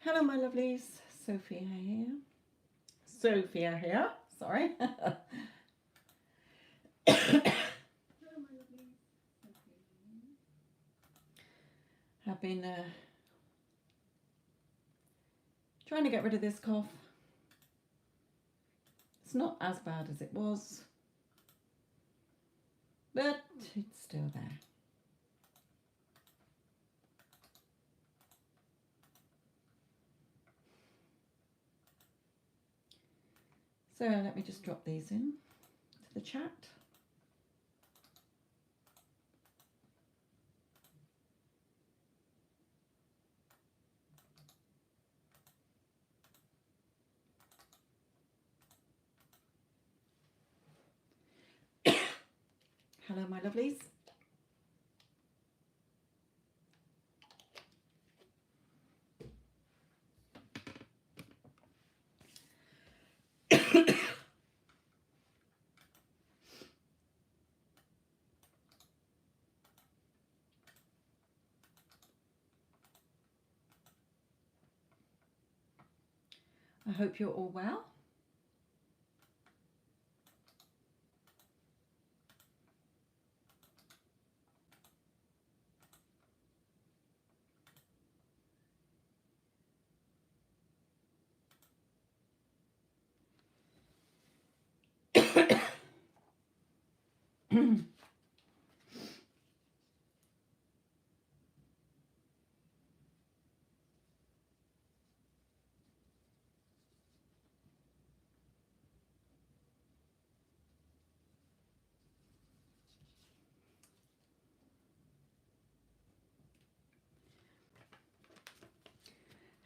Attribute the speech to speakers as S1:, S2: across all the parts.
S1: Hello, my lovelies. Sophia here. Sophia here. Sorry. I've been trying to get rid of this cough. It's not as bad as it was, but it's still there. So let me just drop these in to the chat. Hello, my lovelies. I hope you're all well.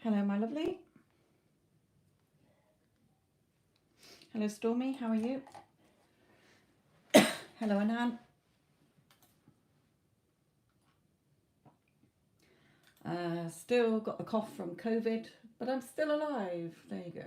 S1: Hello, my lovely. Hello, Stormy. How are you? Hello, Anan. Still got the cough from COVID, but I'm still alive. There you go.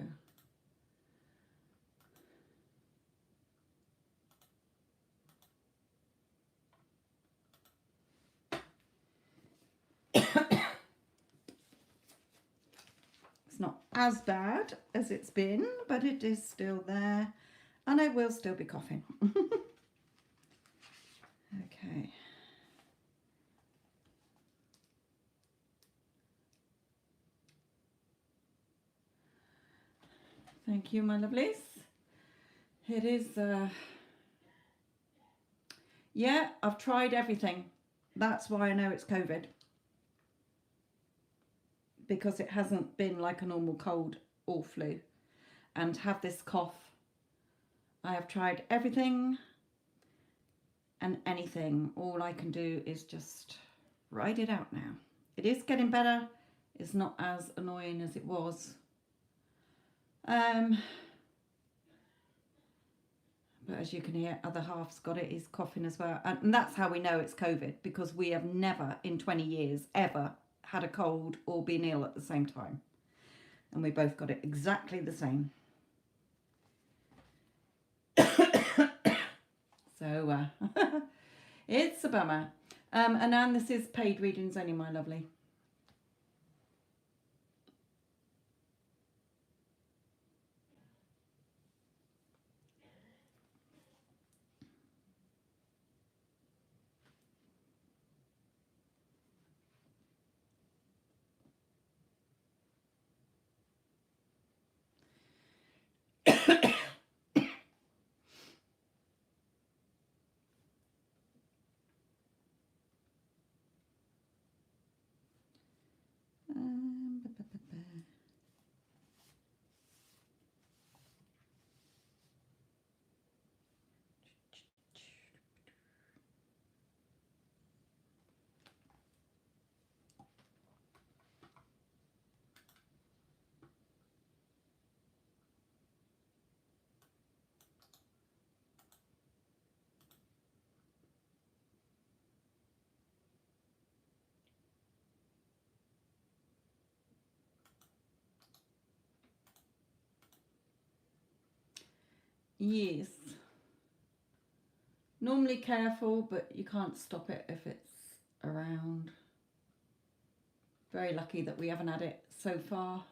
S1: It's not as bad as it's been, but it is still there, and I will still be coughing. Okay. Thank you, my lovelies. It is, yeah, I've tried everything. That's why I know it's COVID. Because it hasn't been like a normal cold or flu. And to have this cough, I have tried everything and anything. All I can do is just ride it out now. It is getting better. It's not as annoying as it was. But as you can hear, other half's got it, he's coughing as well. And that's how we know it's COVID, because we have never in 20 years ever had a cold or been ill at the same time. And we both got it exactly the same. So it's a bummer. Anan, this is paid readings only, my lovely. Yes. Normally careful, but you can't stop it if it's around. Very lucky that we haven't had it so far.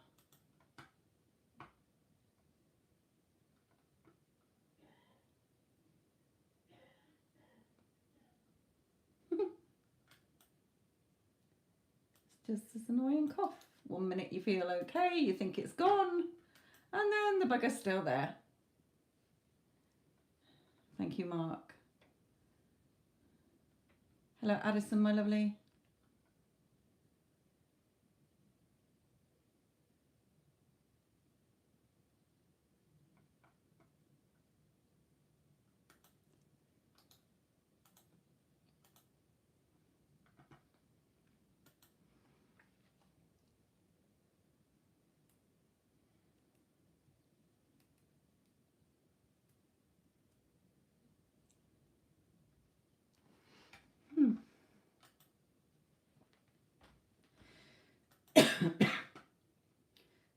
S1: It's just this annoying cough. 1 minute you feel okay, you think it's gone, and then the bugger's still there. Thank you, Mark. Hello, Addison, my lovely.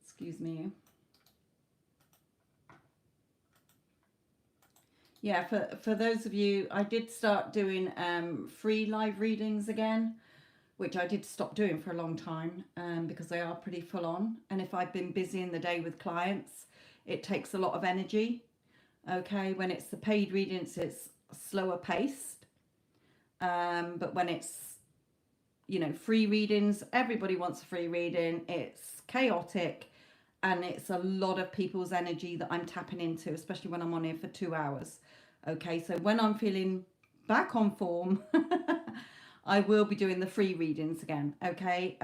S1: Excuse me. Yeah, for those of you, I did start doing free live readings again, which I did stop doing for a long time because they are pretty full on. And if I've been busy in the day with clients, it takes a lot of energy. Okay, when it's the paid readings, it's slower paced. But when it's, you know, free readings, everybody wants a free reading. It's chaotic and it's a lot of people's energy that I'm tapping into, especially when I'm on here for 2 hours. Okay, so when I'm feeling back on form, I will be doing the free readings again. Okay,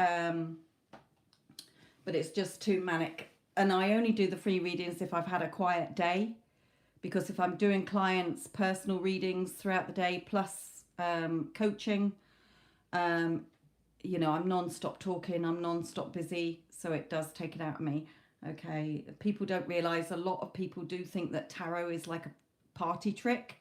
S1: but it's just too manic. And I only do the free readings if I've had a quiet day, because if I'm doing clients' personal readings throughout the day, plus coaching, you know, I'm non-stop talking, I'm non-stop busy, so it does take it out of me. Okay, people don't realize, a lot of people do think that tarot is like a party trick.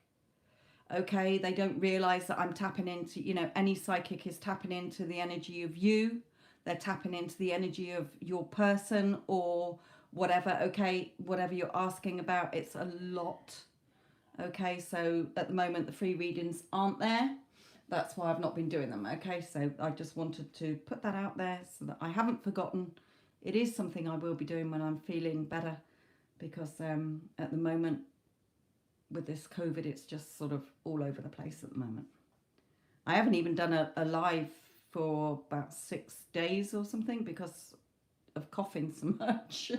S1: Okay, they don't realize that I'm tapping into, you know, any psychic is tapping into the energy of you. They're tapping into the energy of your person or whatever. Okay, whatever you're asking about, it's a lot. Okay, so at the moment the free readings aren't there. That's why I've not been doing them. Okay, so I just wanted to put that out there so that I haven't forgotten. It is something I will be doing when I'm feeling better, because at the moment with this COVID, it's just sort of all over the place at the moment. I haven't even done a live for about 6 days or something because of coughing so much.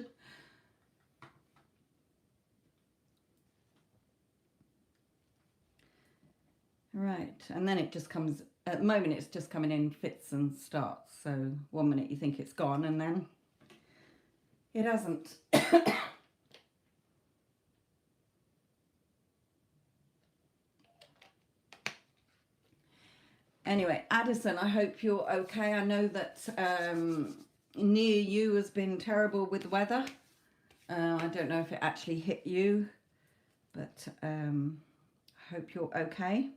S1: Right, and then it just comes, at the moment it's just coming in fits and starts. So 1 minute you think it's gone and then it hasn't. Anyway, Addison, I hope you're okay. I know that near you has been terrible with the weather. I don't know if it actually hit you, but I hope you're okay.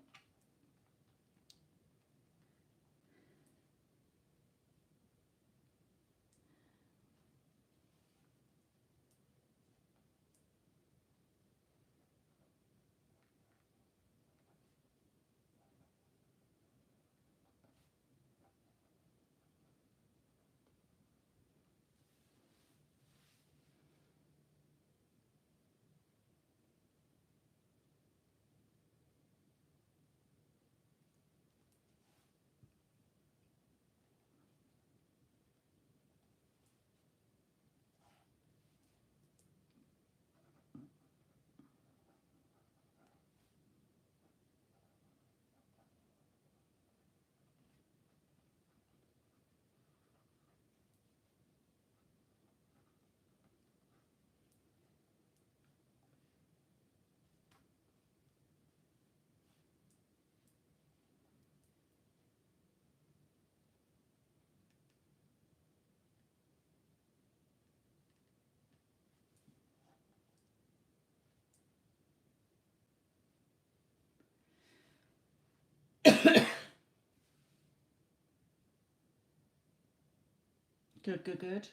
S1: Good, good, good.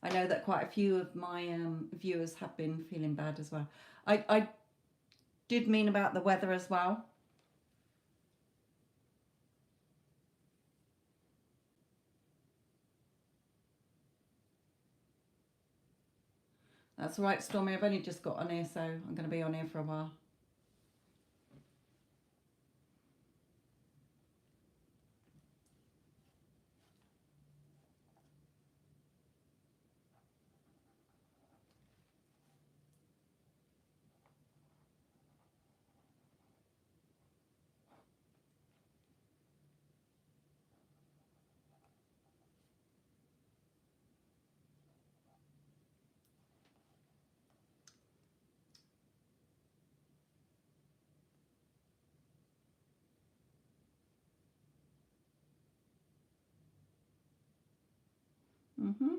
S1: I know that quite a few of my viewers have been feeling bad as well. I did mean about the weather as well. That's all right, Stormy. I've only just got on here, so I'm going to be on here for a while. Mm-hmm.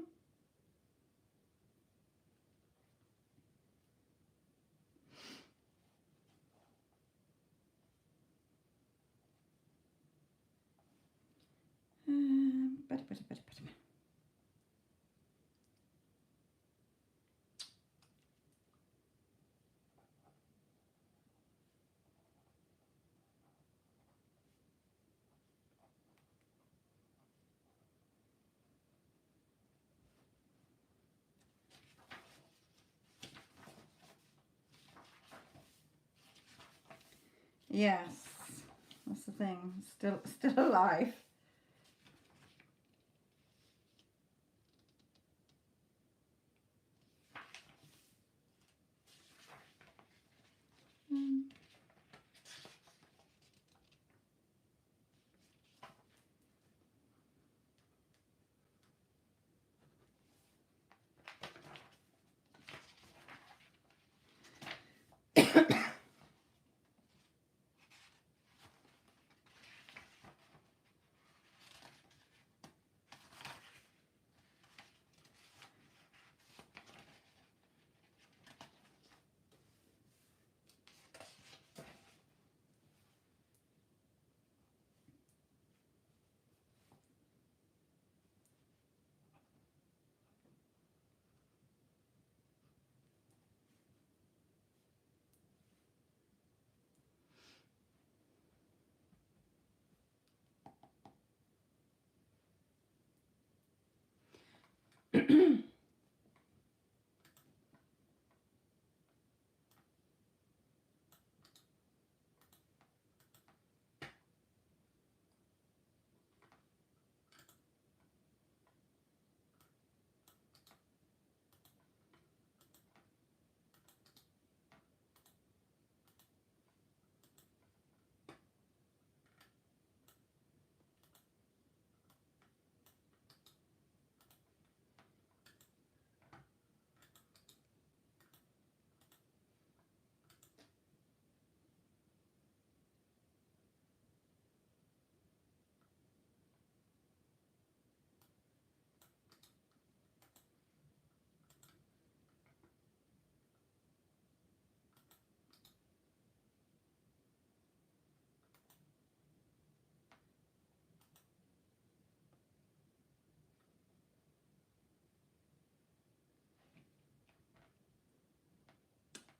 S1: Better. Yes, that's the thing. Still alive. Mm.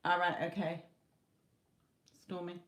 S1: All right, okay. Stormy.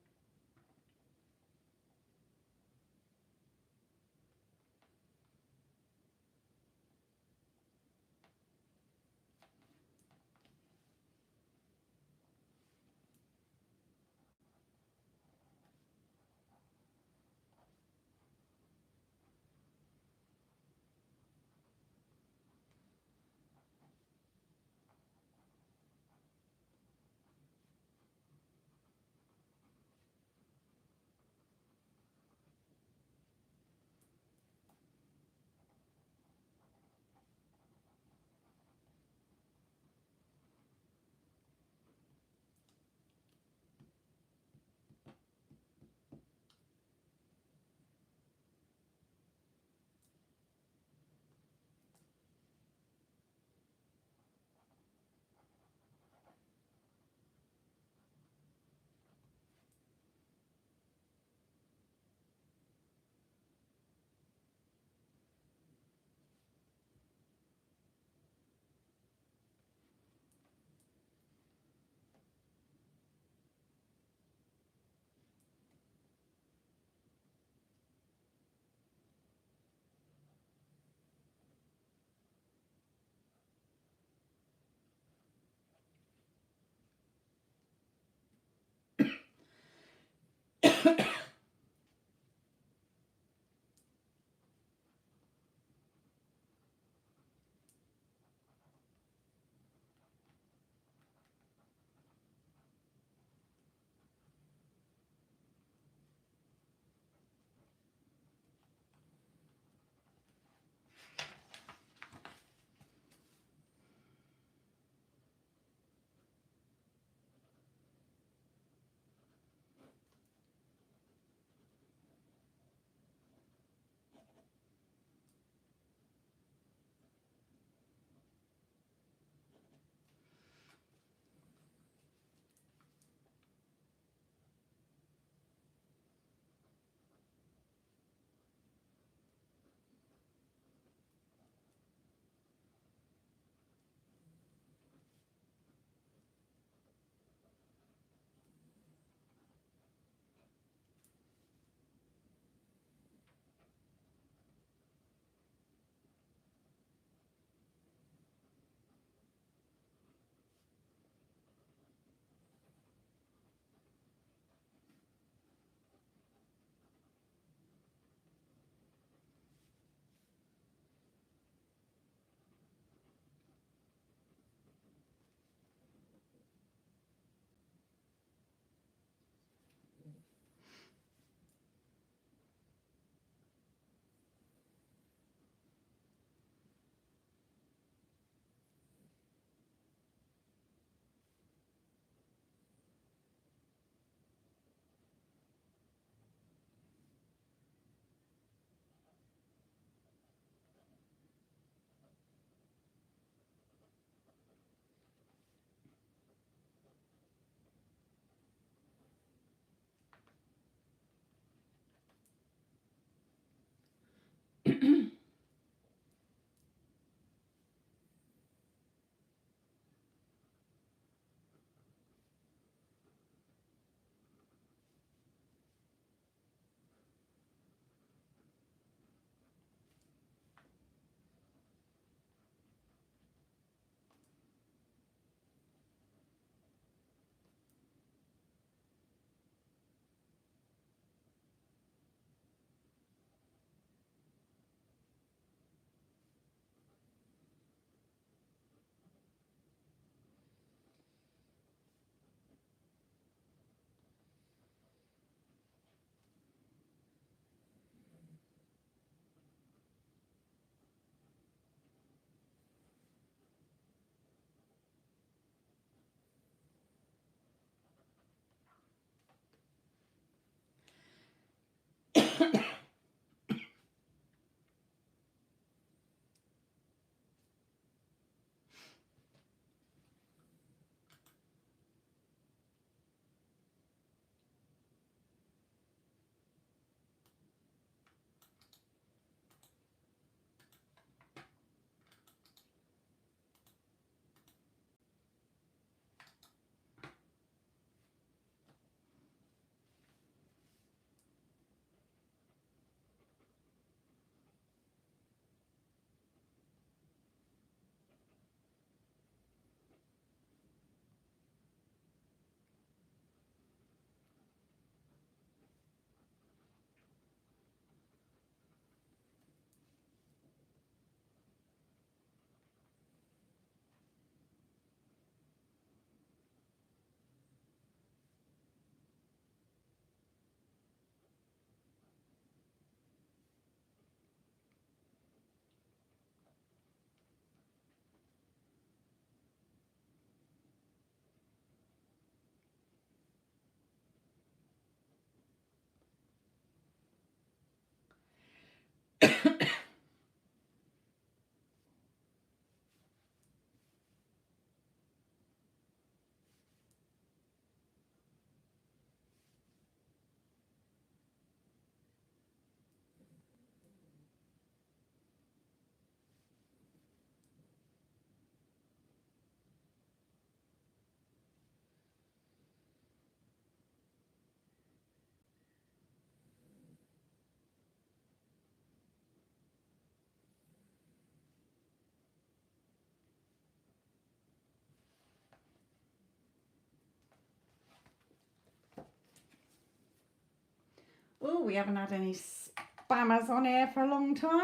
S1: Oh, we haven't had any spammers on here for a long time.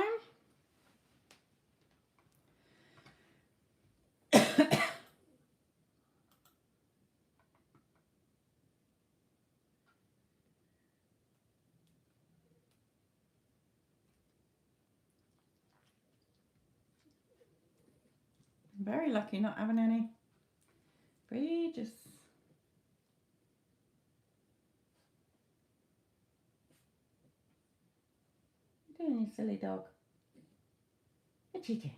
S1: Very lucky not having any. Just what are you doing, you silly dog? What you doing?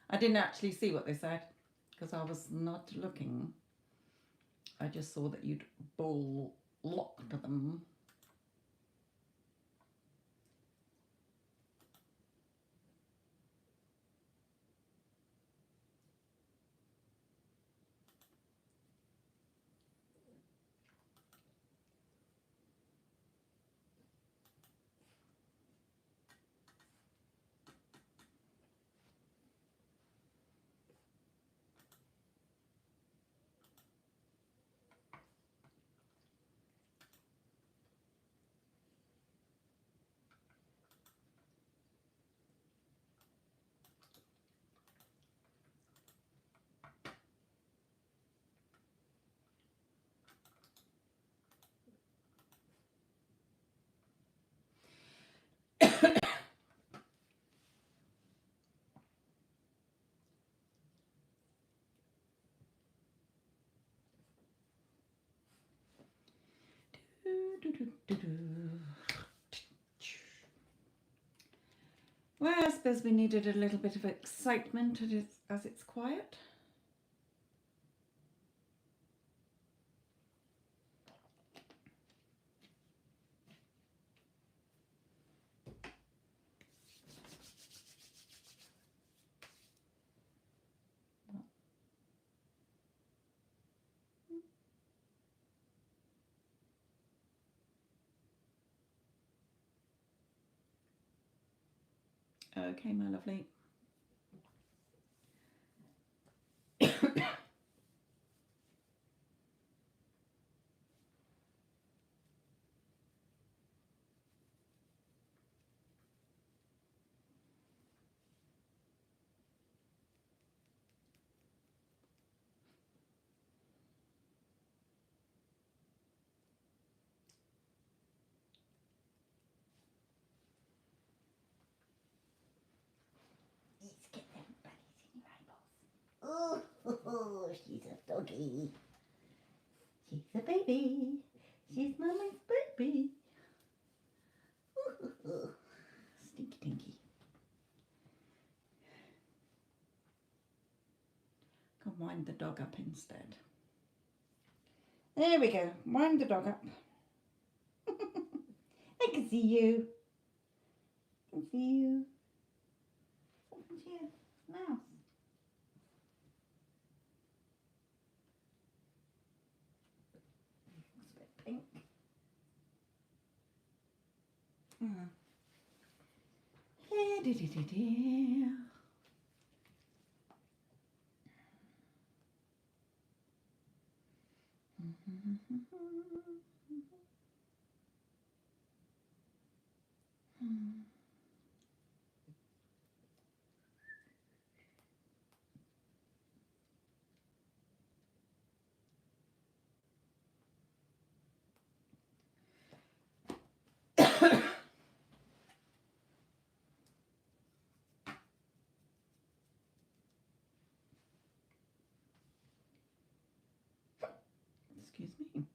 S1: I didn't actually see what they said because I was not looking. I just saw that you'd blocked them. Well, I suppose we needed a little bit of excitement as it's quiet. Okay, my lovely. Let's get them bunnies in your eyeballs. Oh, she's a doggy. She's a baby. She's Mama's baby. Stinky dinky. Can wind the dog up instead. There we go. Wind the dog up. I can see you. I can see you. What's here? Mouse. It's a bit pink. Excuse me.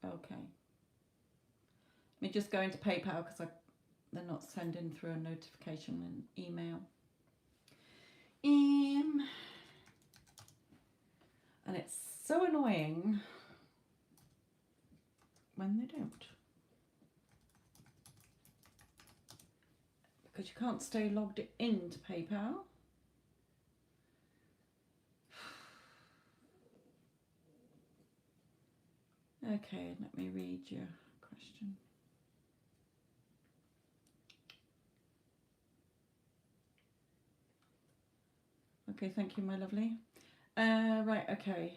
S1: Okay. Let me just go into PayPal because they're not sending through a notification and email. And it's so annoying when they don't. Because you can't stay logged into PayPal. Okay, let me read your question. Okay, thank you, my lovely. Right, okay.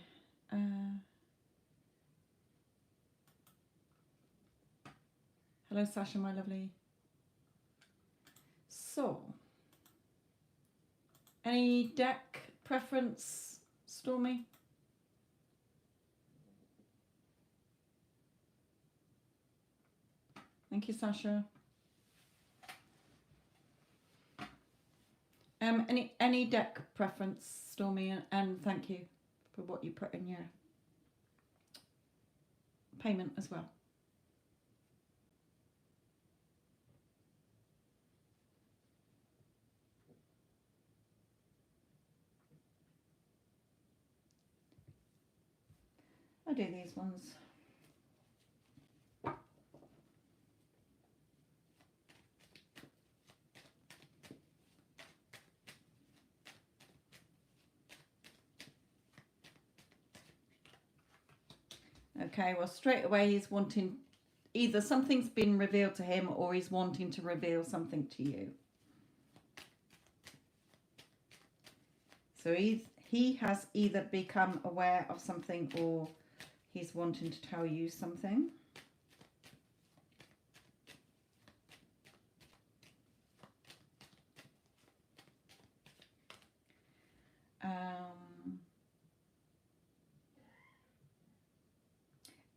S1: Hello, Sasha, my lovely. So, any deck preference, Stormy? Thank you, Sasha. Any deck preference, Stormy, and thank you for what you put in your payment as well. I do these ones. Okay, well, straight away he's wanting, either something's been revealed to him or he's wanting to reveal something to you. So he has either become aware of something or he's wanting to tell you something.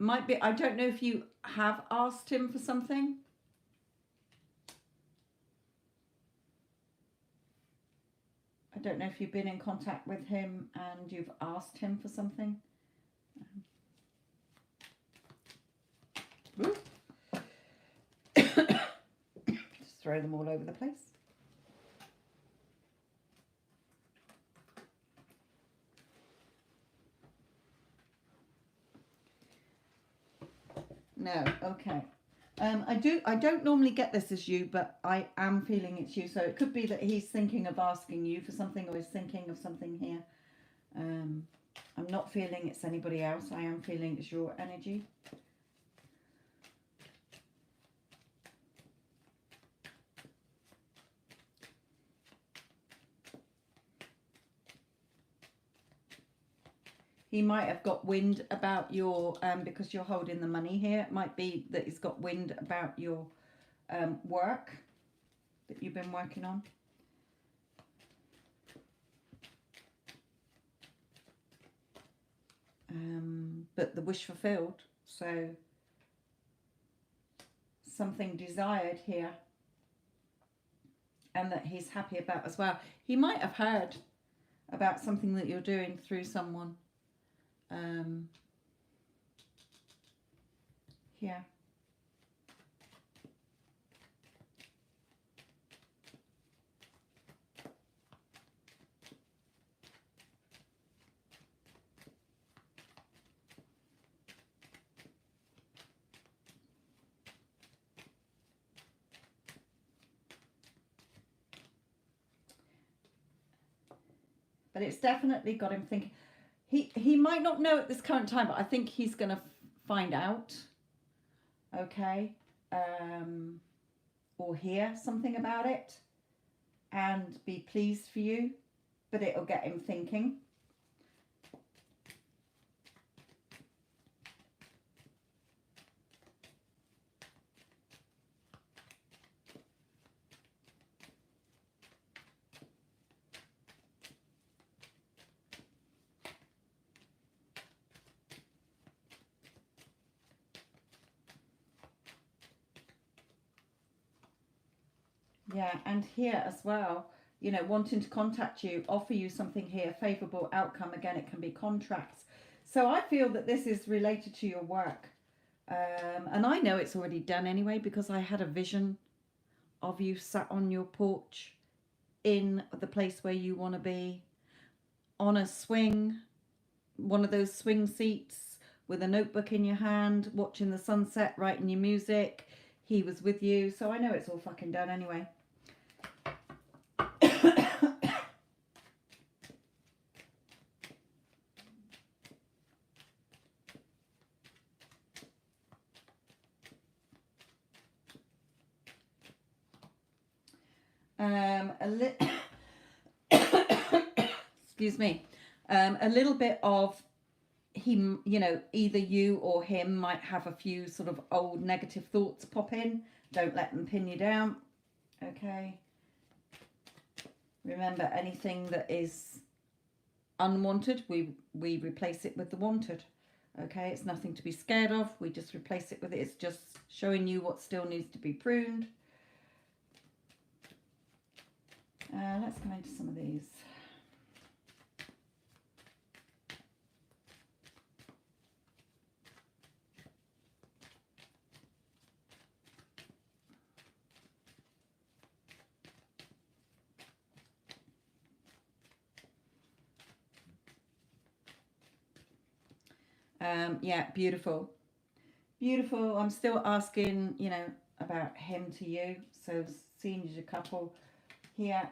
S1: Might be, I don't know if you have asked him for something. I don't know if you've been in contact with him and you've asked him for something. Just throw them all over the place. No, okay. I don't normally get this as you, but I am feeling it's you. So it could be that he's thinking of asking you for something or he's thinking of something here. I'm not feeling it's anybody else. I am feeling it's your energy. He might have got wind about your, because you're holding the money here, it might be that he's got wind about your work that you've been working on. But the wish fulfilled, so something desired here and that he's happy about as well. He might have heard about something that you're doing through someone. Here. But it's definitely got him thinking. He might not know at this current time, but I think he's going to find out. Okay. Or hear something about it and be pleased for you. But it'll get him thinking. Yeah, and here as well, you know, wanting to contact you, offer you something here, favourable outcome. Again, it can be contracts. So I feel that this is related to your work. And I know it's already done anyway, because I had a vision of you sat on your porch in the place where you want to be, on a swing, one of those swing seats with a notebook in your hand, watching the sunset, writing your music. He was with you. So I know it's all fucking done anyway. Excuse me. A little bit of him, you know, either you or him might have a few sort of old negative thoughts pop in. Don't let them pin you down. Okay. Remember, anything that is unwanted, we replace it with the wanted. Okay, it's nothing to be scared of. We just replace it with it. It's just showing you what still needs to be pruned. Let's go into some of these. Yeah, beautiful. Beautiful. I'm still asking, you know, about him to you. So seeing as a couple here.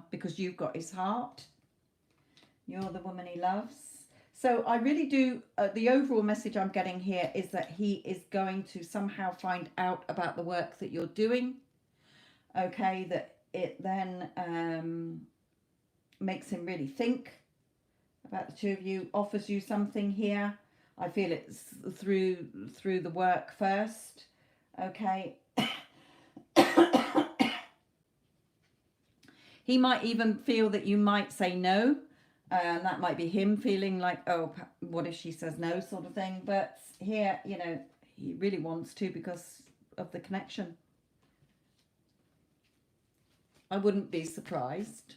S1: Because you've got his heart. You're the woman he loves. So I really do, the overall message I'm getting here is that he is going to somehow find out about the work that you're doing. Okay, that it then makes him really think about the two of you, offers you something here. I feel it's through the work first. Okay. He might even feel that you might say no. That might be him feeling like, oh, what if she says no, sort of thing. But here, you know, he really wants to because of the connection. I wouldn't be surprised.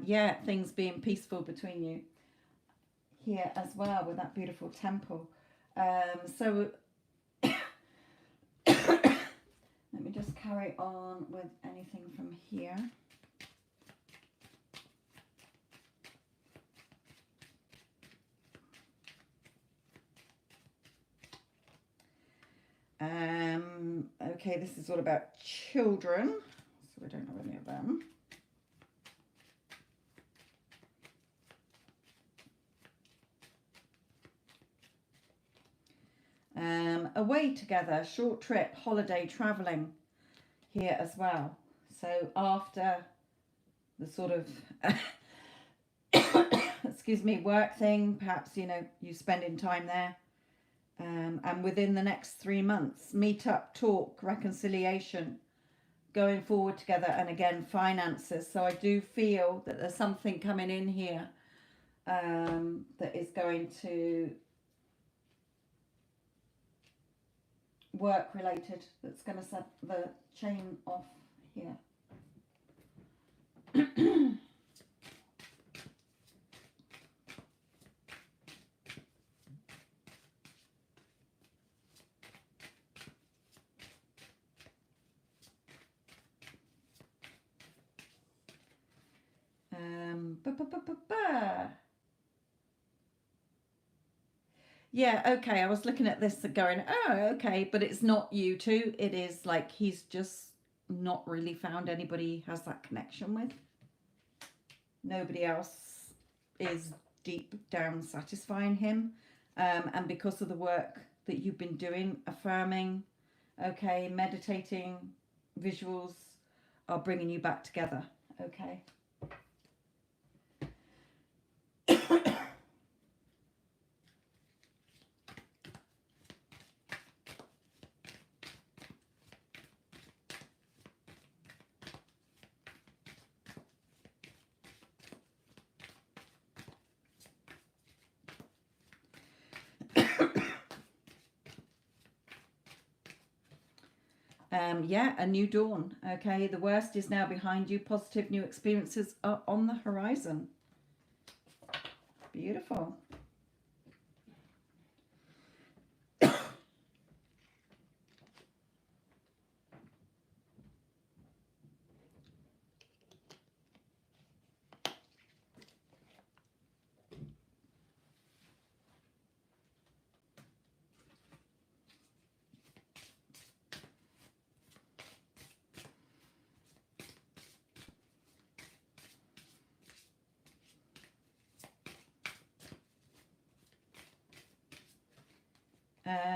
S1: Yeah, things being peaceful between you here as well with that beautiful temple. So let me just carry on with anything from here. Okay, this is all about children, so we don't have any of them. Away together, short trip, holiday, travelling here as well. So after the sort of, excuse me, work thing, perhaps, you know, you spending time there. And within the next 3 months, meet up, talk, reconciliation, going forward together, and again, finances. So I do feel that there's something coming in here that is going to work related, that's going to set the chain off here. Yeah, okay, I was looking at this and going, oh, okay, but it's not you two. It is like he's just not really found anybody he has that connection with. Nobody else is deep down satisfying him. And because of the work that you've been doing, affirming, okay, meditating, visuals are bringing you back together, okay? Yeah, a new dawn. Okay, the worst is now behind you. Positive new experiences are on the horizon. Beautiful.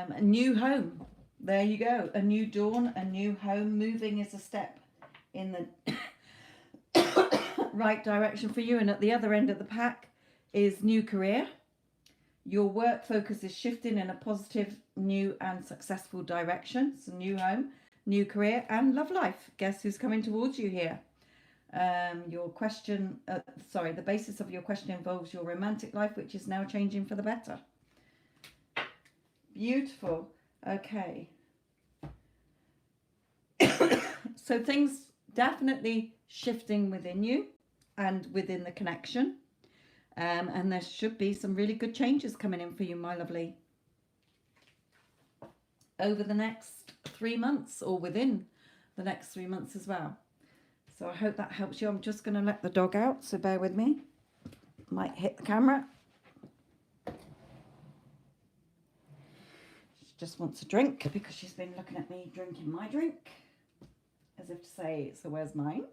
S1: A new home. There you go. A new dawn, a new home. Moving is a step in the right direction for you. And at the other end of the pack is new career. Your work focus is shifting in a positive, new and successful direction. So new home, new career and love life. Guess who's coming towards you here? Your question, the basis of your question involves your romantic life, which is now changing for the better. Beautiful. Okay. So things definitely shifting within you and within the connection. And there should be some really good changes coming in for you, my lovely, over the next 3 months or within the next 3 months as well. So I hope that helps you. I'm just going to let the dog out, so bear with me. Might hit the camera. She just wants a drink because she's been looking at me drinking my drink, as if to say, so where's mine?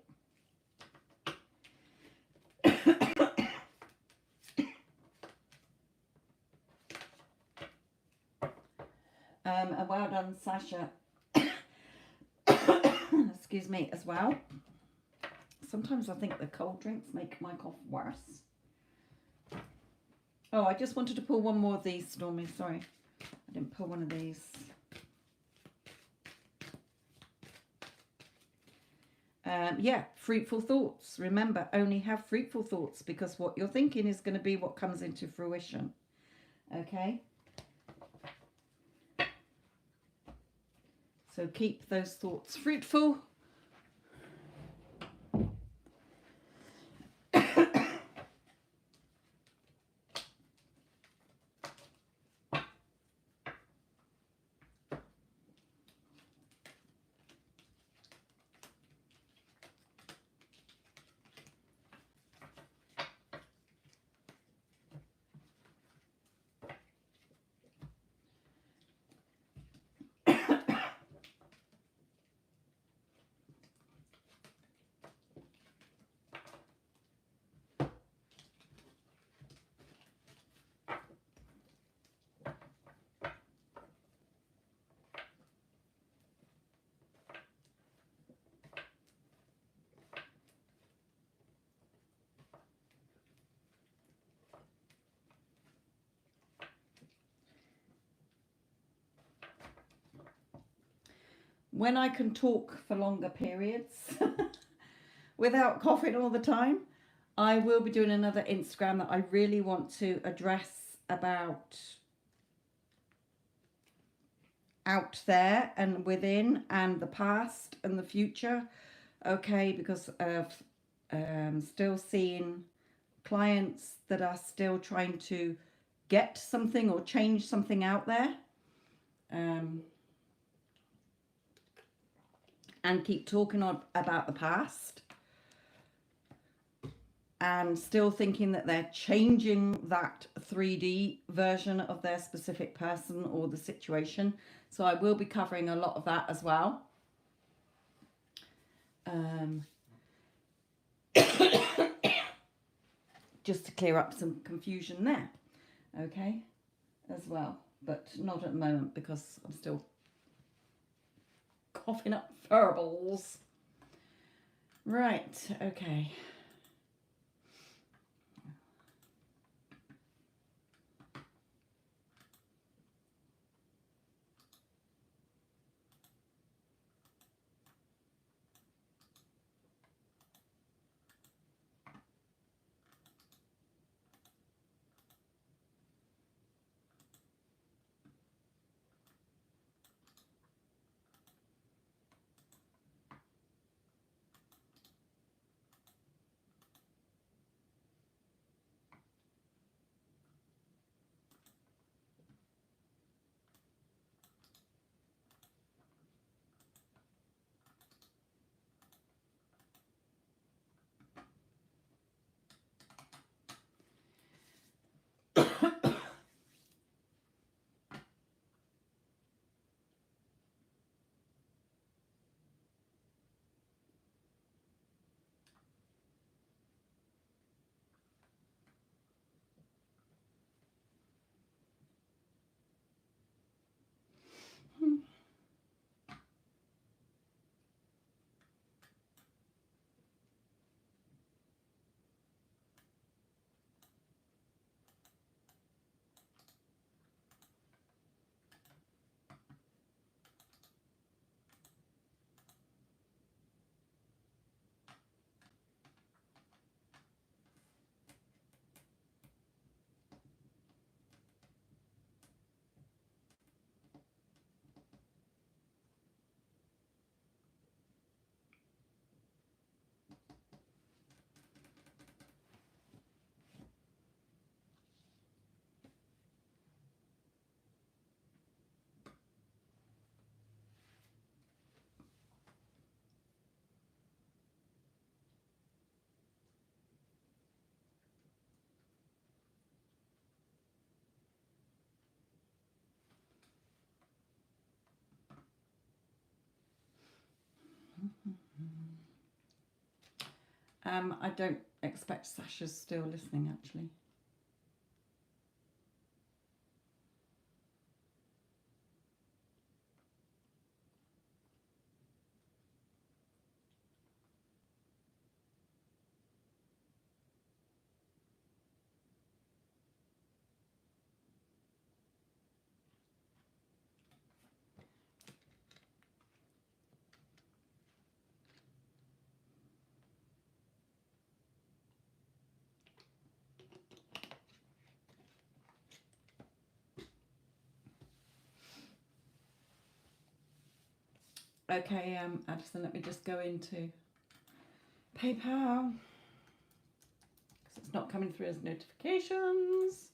S1: And well done, Sasha. Excuse me, as well. Sometimes I think the cold drinks make my cough worse. Oh, I just wanted to pull one more of these, Stormy. Sorry, I didn't pull one of these. Yeah, fruitful thoughts. Remember, only have fruitful thoughts, because what you're thinking is going to be what comes into fruition. Okay? So keep those thoughts fruitful. When I can talk for longer periods without coughing all the time, I will be doing another Instagram that I really want to address about out there and within and the past and the future. Okay, because of still seeing clients that are still trying to get something or change something out there. And keep talking about the past and still thinking that they're changing that 3D version of their specific person or the situation. So I will be covering a lot of that as well. Just to clear up some confusion there, okay, as well. But not at the moment because I'm still coughing up verbals. Right, okay. I don't expect Sasha's still listening, actually. Okay, Addison, let me just go into PayPal because it's not coming through as notifications.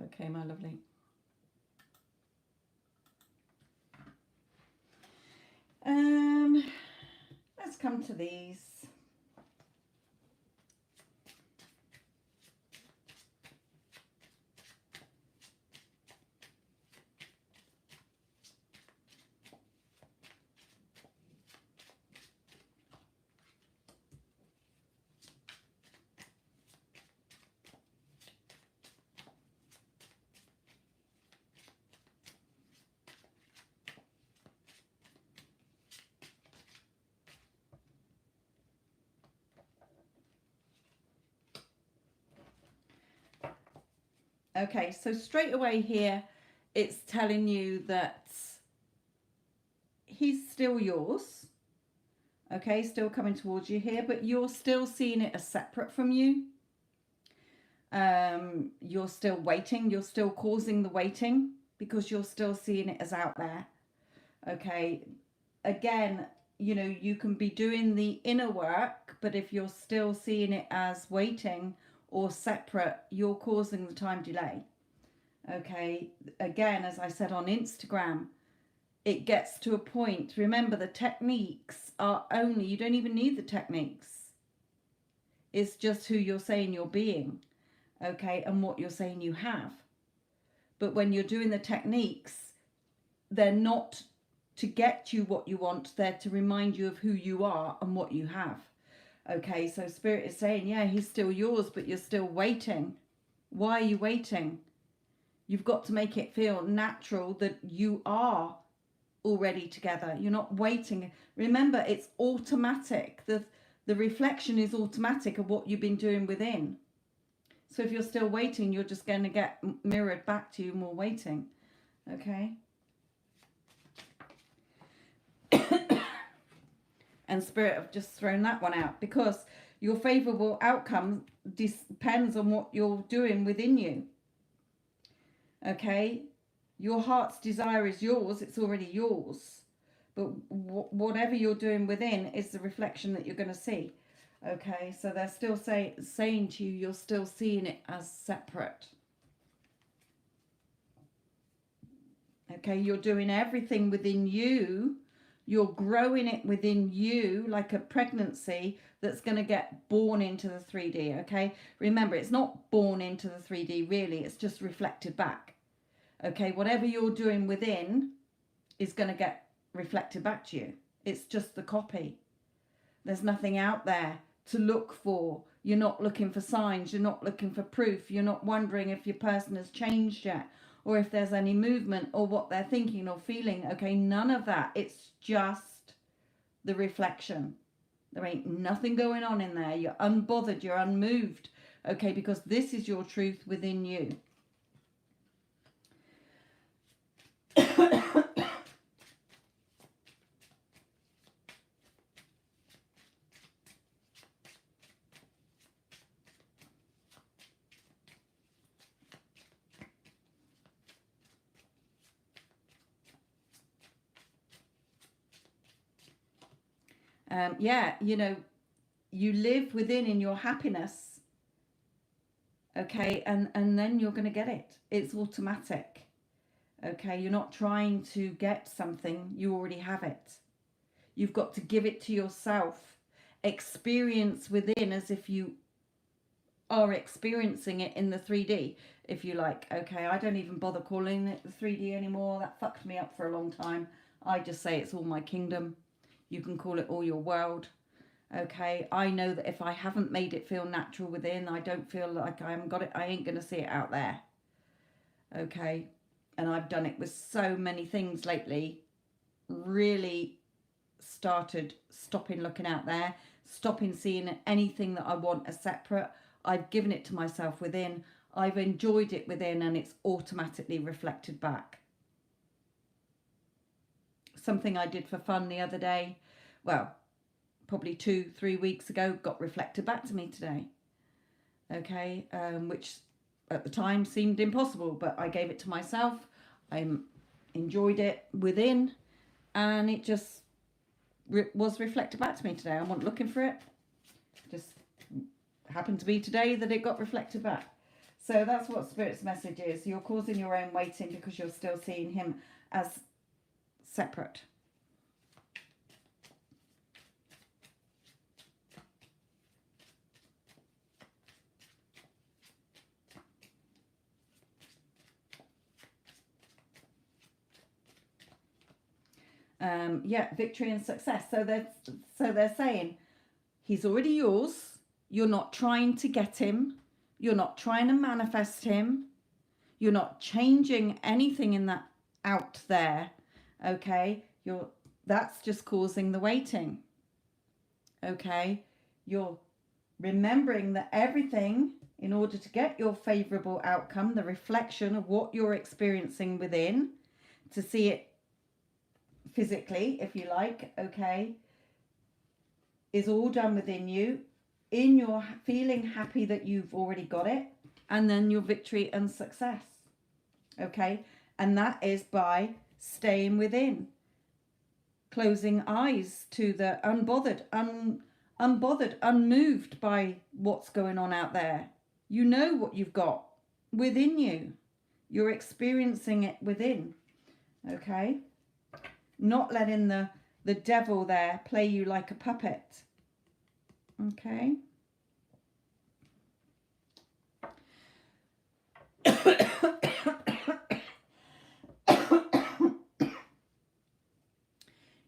S1: Okay, my lovely. Let's come to these. Okay, so straight away here, it's telling you that he's still yours. Okay, still coming towards you here, but you're still seeing it as separate from you. You're still waiting. You're still causing the waiting because you're still seeing it as out there. Okay, again, you know, you can be doing the inner work, but if you're still seeing it as waiting or separate, you're causing the time delay. Okay, again, as I said on Instagram, it gets to a point. Remember, the techniques are only, you don't even need the techniques. It's just who you're saying you're being, okay, and what you're saying you have. But when you're doing the techniques, they're not to get you what you want, they're to remind you of who you are and what you have. Okay, so Spirit is saying, yeah, he's still yours, but you're still waiting. Why are you waiting? You've got to make it feel natural that you are already together. You're not waiting. Remember, it's automatic. The reflection is automatic of what you've been doing within. So if you're still waiting, you're just going to get mirrored back to you more waiting. Okay? And Spirit have just thrown that one out because your favourable outcome depends on what you're doing within you. Okay? Your heart's desire is yours. It's already yours. but whatever you're doing within is the reflection that you're going to see. Okay, so they're still saying to you, you're still seeing it as separate. Okay, you're doing everything within you. You're growing it within you like a pregnancy that's going to get born into the 3D, okay? Remember, it's not born into the 3D, really. It's just reflected back. Okay, whatever you're doing within is going to get reflected back to you. It's just the copy. There's nothing out there to look for. You're not looking for signs. You're not looking for proof. You're not wondering if your person has changed yet, or if there's any movement, or what they're thinking or feeling. Okay, none of that. It's just the reflection. There ain't nothing going on in there. You're unbothered. You're unmoved. Okay, because this is your truth within you. Yeah, you know, you live within in your happiness, okay, and then you're going to get it. It's automatic, okay? You're not trying to get something, you already have it. You've got to give it to yourself, experience within as if you are experiencing it in the 3D, if you like. Okay, I don't even bother calling it the 3D anymore. That fucked me up for a long time. I just say it's all my kingdom. You can call it all your world. Okay, I know that if I haven't made it feel natural within, I don't feel like I haven't got it, I ain't going to see it out there. Okay, and I've done it with so many things lately. Really started stopping looking out there, stopping seeing anything that I want as separate. I've given it to myself within. I've enjoyed it within, and it's automatically reflected back. Something I did for fun the other day, well, probably 2-3 weeks ago, got reflected back to me today. Okay, which at the time seemed impossible, but I gave it to myself. I enjoyed it within, and it just was reflected back to me today. I wasn't looking for it. Just happened to be today that it got reflected back. So that's what Spirit's message is. You're causing your own waiting because you're still seeing him as separate. Yeah, victory and success. So they're saying he's already yours. You're not trying to get him. You're not trying to manifest him. You're not changing anything in that out there. Okay, that's just causing the waiting. Okay, you're remembering that everything, in order to get your favorable outcome, the reflection of what you're experiencing within, to see it physically, if you like, okay, is all done within you, in your feeling happy that you've already got it, and then your victory and success. Okay, and that is by staying within, closing eyes to the unbothered, unmoved by what's going on out there. You know what you've got within you. You're experiencing it within. Okay, not letting the devil there play you like a puppet. Okay.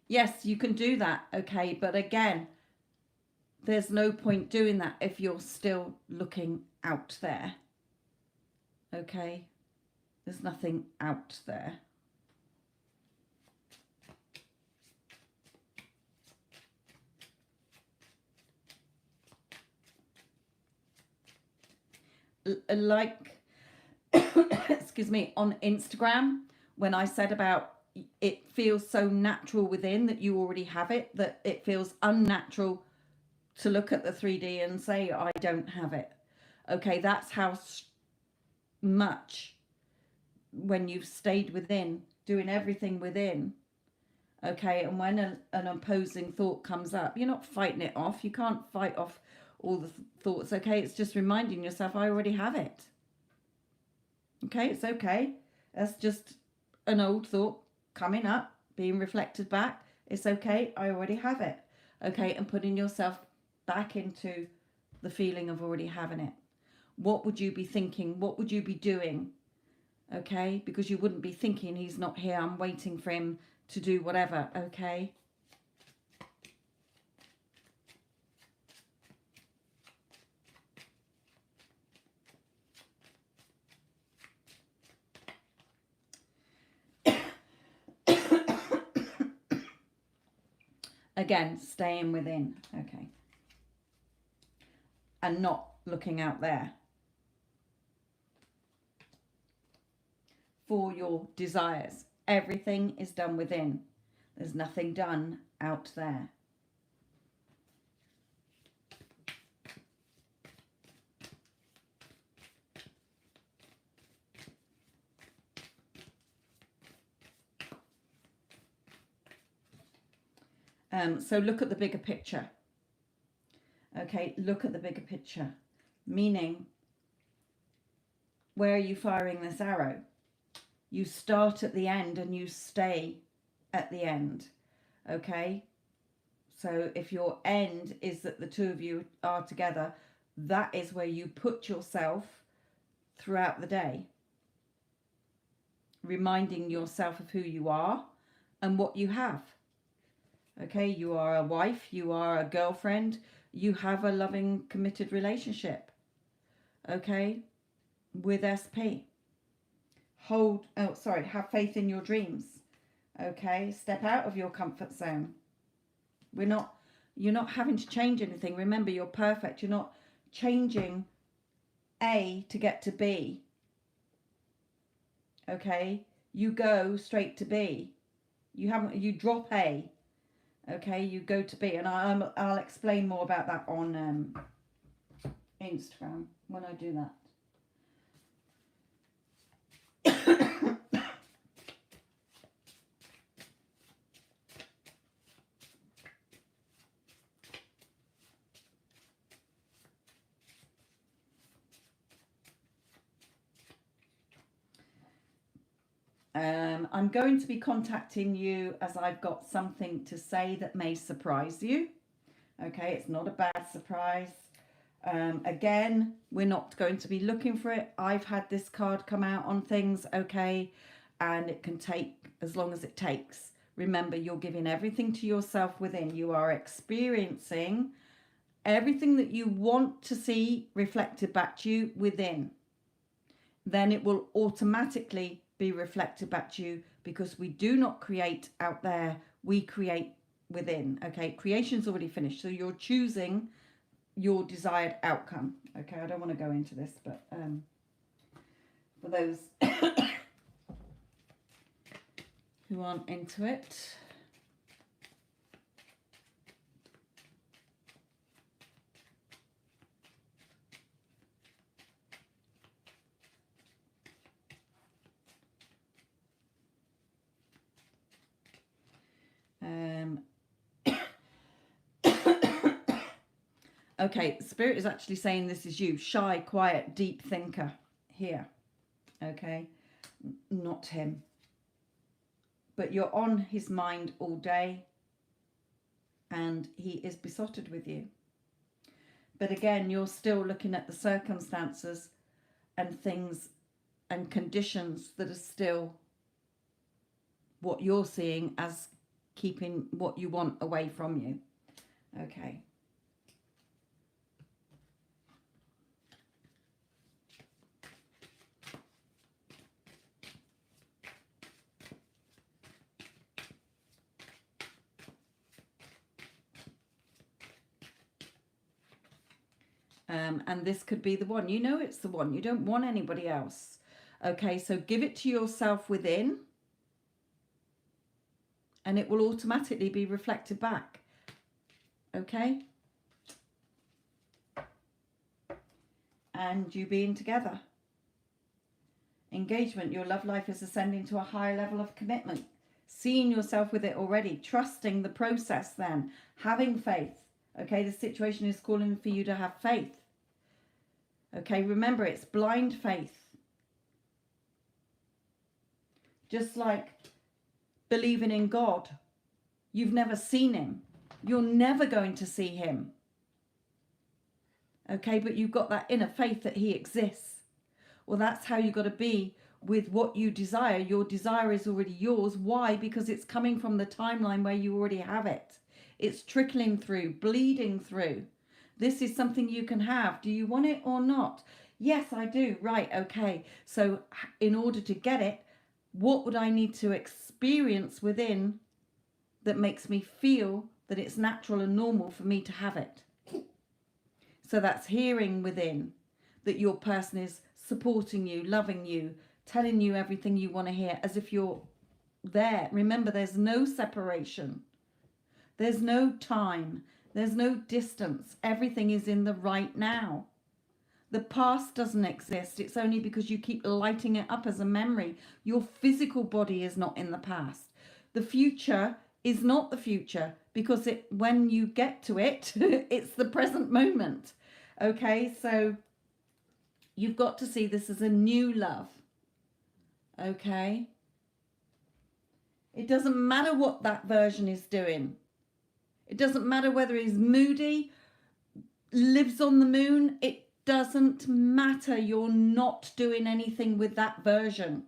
S1: Yes, you can do that, okay, but again, there's no point doing that if you're still looking out there. Okay? There's nothing out there. Like, excuse me, on Instagram, when I said about it feels so natural within that you already have it, that it feels unnatural to look at the 3D and say, I don't have it. Okay, that's how much when you've stayed within, doing everything within, Okay, and when an opposing thought comes up, you're not fighting it off. You can't fight off all the thoughts. Okay, it's just reminding yourself, I already have it. Okay, it's okay. That's just an old thought coming up, being reflected back. It's okay, I already have it. Okay, and putting yourself back into the feeling of already having it. What would you be thinking? What would you be doing? Okay, because you wouldn't be thinking, he's not here, I'm waiting for him to do whatever. Okay. Again, staying within. Okay. And not looking out there for your desires. Everything is done within. There's nothing done out there. So look at the bigger picture. Okay, look at the bigger picture. Meaning, where are you firing this arrow? You start at the end and you stay at the end. Okay? So if your end is that the two of you are together, that is where you put yourself throughout the day. Reminding yourself of who you are and what you have. Okay, you are a wife, you are a girlfriend, you have a loving, committed relationship. Okay, with SP. Have faith in your dreams. Okay, step out of your comfort zone. You're not having to change anything. Remember, you're perfect. You're not changing A to get to B. Okay, you go straight to B. You drop A. Okay, you go to B, and I'll explain more about that on Instagram when I do that. I'm going to be contacting you as I've got something to say that may surprise you. Okay, it's not a bad surprise. Again, we're not going to be looking for it. I've had this card come out on things, okay, and it can take as long as it takes. Remember, you're giving everything to yourself within. You are experiencing everything that you want to see reflected back to you within. Then it will automatically be reflected back to you, because we do not create out there, we create within. Okay, creation's already finished, so you're choosing your desired outcome. Okay, I don't want to go into this, but for those who aren't into it, okay, Spirit is actually saying this is you, shy, quiet, deep thinker here. Okay, not him. But you're on his mind all day and he is besotted with you. But again, you're still looking at the circumstances and things and conditions that are still what you're seeing as keeping what you want away from you. Okay. And this could be the one. You know it's the one. You don't want anybody else. Okay, so give it to yourself within, and it will automatically be reflected back. Okay? And you being together. Engagement. Your love life is ascending to a higher level of commitment. seeing yourself with it already, trusting the process then, having faith. Okay, the situation is calling for you to have faith. Okay, remember, it's blind faith. Just like believing in God. You've never seen him. You're never going to see him. Okay, but you've got that inner faith that he exists. Well, that's how you've got to be with what you desire. Your desire is already yours. Why? Because it's coming from the timeline where you already have it. It's trickling through, bleeding through. This is something you can have. Do you want it or not? Yes, I do. Right, okay. So in order to get it, what would I need to experience within that makes me feel that it's natural and normal for me to have it? So that's hearing within that your person is supporting you, loving you, telling you everything you want to hear as if you're there. Remember, there's no separation. There's no time. There's no distance. Everything is in the right now. The past doesn't exist. It's only because you keep lighting it up as a memory. Your physical body is not in the past. The future is not the future because when you get to it, it's the present moment. Okay, so you've got to see this as a new love. Okay? It doesn't matter what that version is doing. It doesn't matter whether he's moody, lives on the moon. It doesn't matter. You're not doing anything with that version.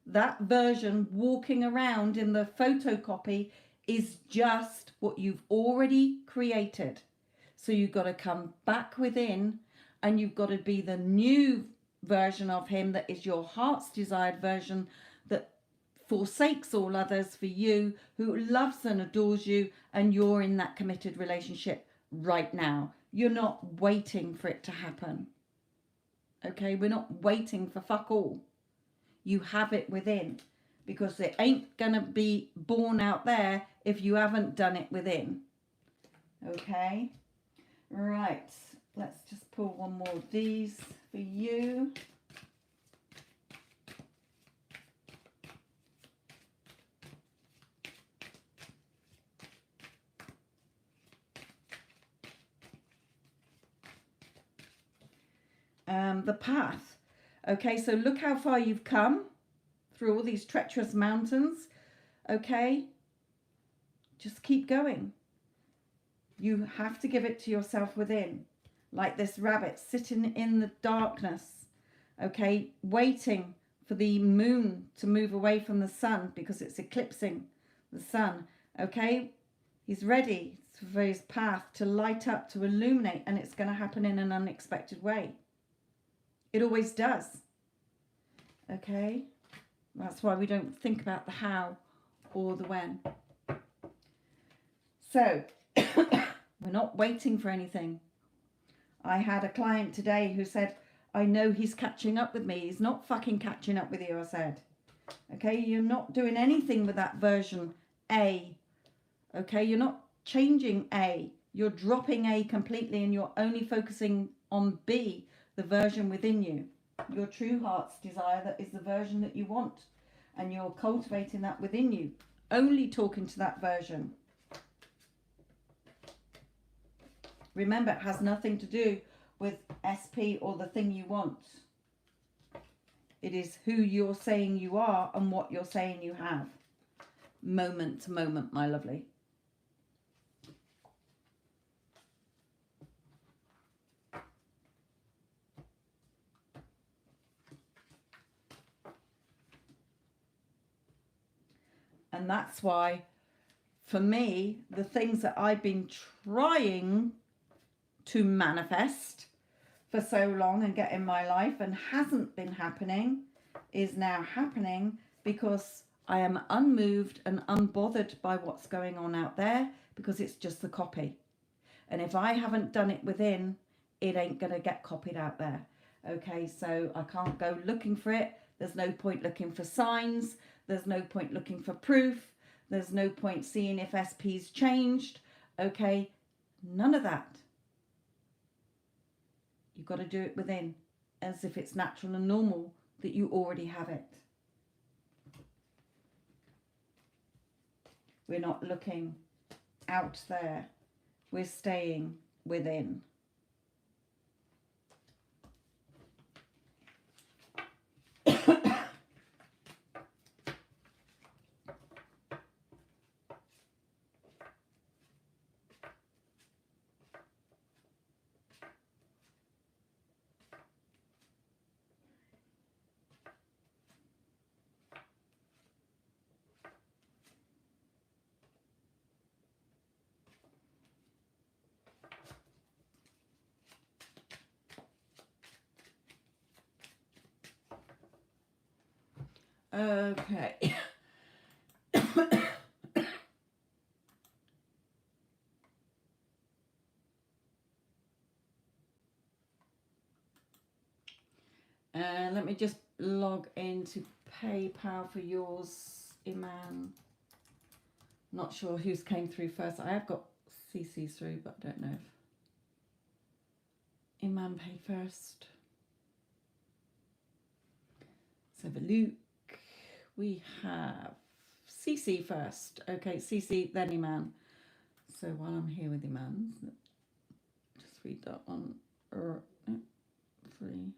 S1: That version walking around in the photocopy is just what you've already created. So you've got to come back within and you've got to be the new version of him that is your heart's desired version, that forsakes all others for you, who loves and adores you, and you're in that committed relationship right now. You're not waiting for it to happen. Okay, we're not waiting for fuck all. You have it within, because it ain't gonna be born out there if you haven't done it within. Okay, right, let's just pull one more of these for you. The path. Okay, so look how far you've come through all these treacherous mountains. Okay, just keep going. You have to give it to yourself within, like this rabbit sitting in the darkness, okay, waiting for the moon to move away from the sun because it's eclipsing the sun. Okay, he's ready for his path to light up, to illuminate, and it's going to happen in an unexpected way. It always does. Okay, that's why we don't think about the how or the when. So we're not waiting for anything. I had a client today who said, I know he's catching up with me. He's not fucking catching up with you, I said. Okay, you're not doing anything with that version A. Okay, you're not changing A. You're dropping A completely and you're only focusing on B, the version within you. Your true heart's desire, that is the version that you want. And you're cultivating that within you. Only talking to that version. Remember, it has nothing to do with SP or the thing you want. It is who you're saying you are and what you're saying you have. Moment to moment, my lovely. And that's why, for me, the things that I've been trying to manifest for so long and get in my life and hasn't been happening is now happening because I am unmoved and unbothered by what's going on out there, because it's just the copy. And if I haven't done it within, it ain't going to get copied out there. Okay, so I can't go looking for it. There's no point looking for signs. There's no point looking for proof. There's no point seeing if SP's changed. Okay, none of that. You've got to do it within, as if it's natural and normal that you already have it. We're not looking out there. We're staying within. Okay. Let me just log into PayPal for yours, Iman. Not sure who's came through first. I have got CC through, but I don't know if Iman paid first. Let's have a look. We have CC first. Okay, CC, then Iman. So while I'm here with Iman, just read that one. 3.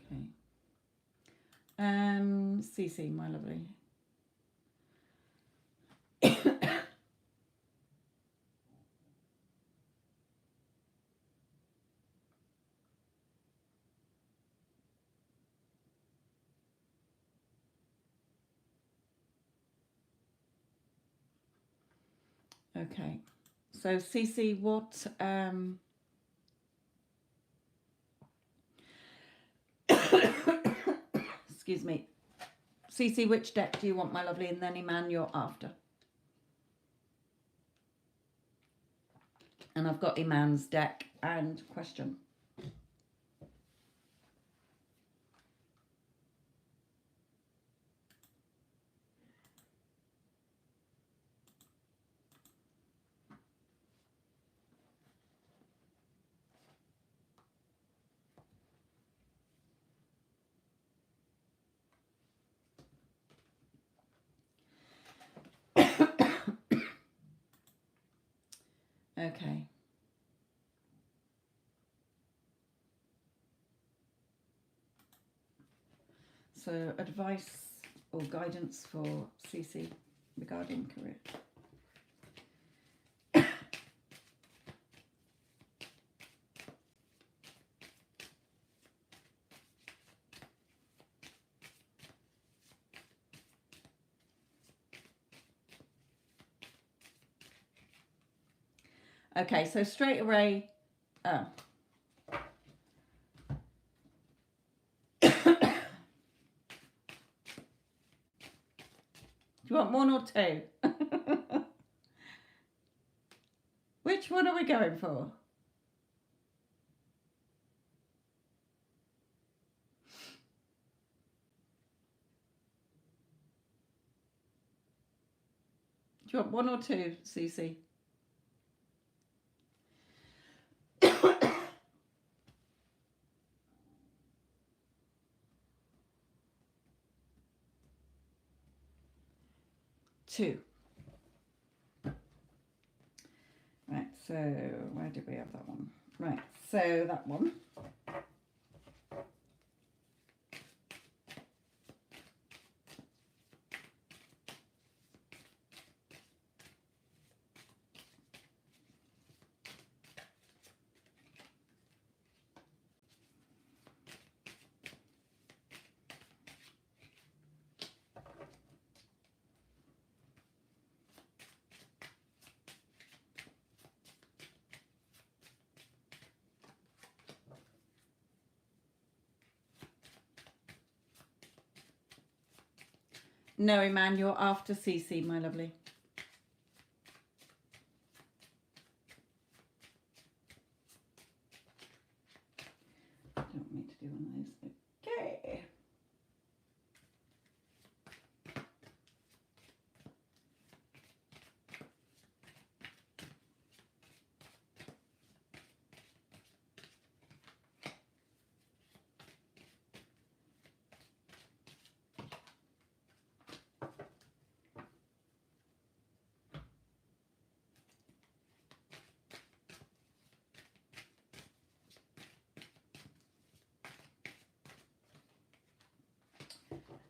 S1: Okay. CC, my lovely. Okay. So CC, what excuse me. CC, which deck do you want, my lovely? And then Iman, you're after. And I've got Iman's deck and question. Okay. So advice or guidance for CC regarding career. Okay, so straight away, do you want 1 or 2? Which one are we going for? Do you want 1 or 2, CC? Two. Right, so where did we have that one? Right, so that one. No, Iman, you're after CC, my lovely. I don't want me to do one of those. Okay.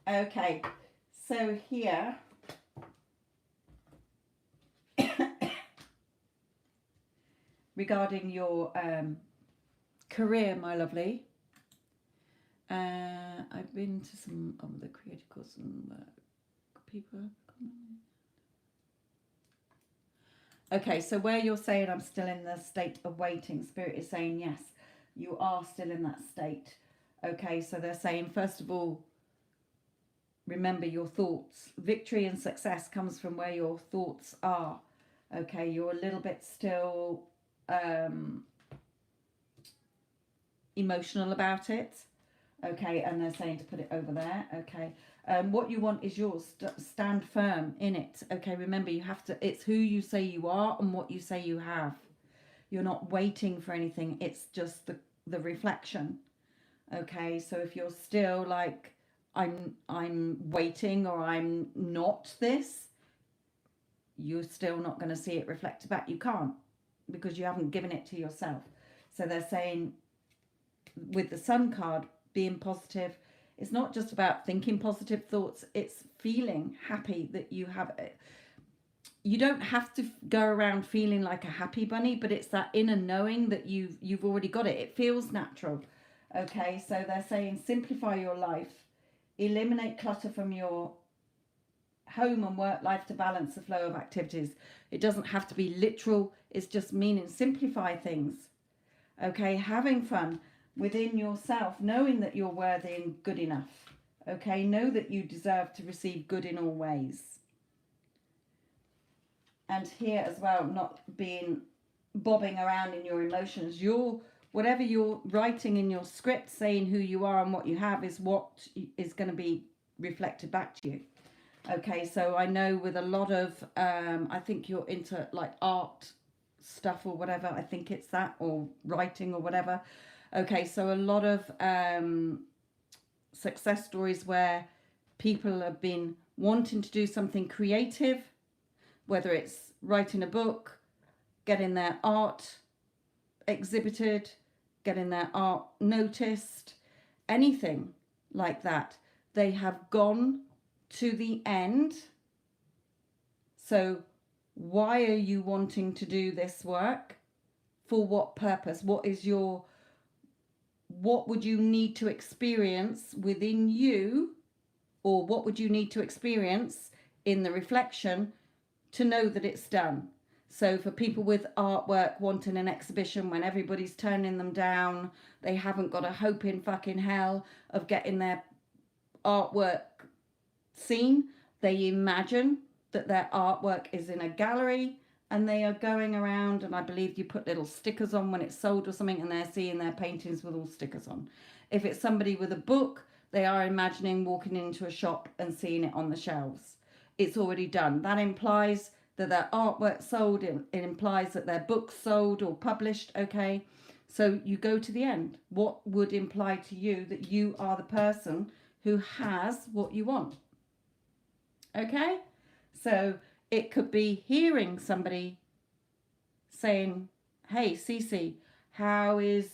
S1: Okay, so here, regarding your career, my lovely, I've been to some of the creative courses and people. Okay, so where you're saying I'm still in the state of waiting, Spirit is saying yes, you are still in that state. Okay, so they're saying, first of all, remember your thoughts. Victory and success comes from where your thoughts are. Okay, you're a little bit still emotional about it. Okay, and they're saying to put it over there. Okay, what you want is yours. Stand firm in it. Okay, remember, you have to, it's who you say you are and what you say you have. You're not waiting for anything. It's just the reflection. Okay, so if you're still like, I'm waiting, or I'm not this, you're still not going to see it reflected back. You can't, because you haven't given it to yourself. So they're saying with the Sun card, being positive, it's not just about thinking positive thoughts, it's feeling happy that you have it. You don't have to go around feeling like a happy bunny, but it's that inner knowing that you've already got it. It feels natural. Okay, so they're saying simplify your life, eliminate clutter from your home and work life to balance the flow of activities. It doesn't have to be literal, it's just meaning simplify things. Okay, having fun within yourself, knowing that you're worthy and good enough. Okay, know that you deserve to receive good in all ways. And here as well, not being bobbing around in your emotions. Whatever you're writing in your script, saying who you are and what you have, is what is going to be reflected back to you. Okay, so I know with a lot of, I think you're into like art stuff or whatever, I think it's that, or writing or whatever. Okay, so a lot of success stories where people have been wanting to do something creative, whether it's writing a book, getting their art exhibited, getting their art noticed, anything like that. They have gone to the end. So why are you wanting to do this work? For what purpose? What would you need to experience within you, or what would you need to experience in the reflection to know that it's done? So for people with artwork wanting an exhibition when everybody's turning them down, they haven't got a hope in fucking hell of getting their artwork seen. They imagine that their artwork is in a gallery and they are going around, and I believe you put little stickers on when it's sold or something, and they're seeing their paintings with all stickers on. If it's somebody with a book, they are imagining walking into a shop and seeing it on the shelves. It's already done. That implies that their artwork sold. It implies that their book sold or published. Okay, so you go to the end. What would imply to you that you are the person who has what you want? Okay, so it could be hearing somebody saying, hey Cece, how's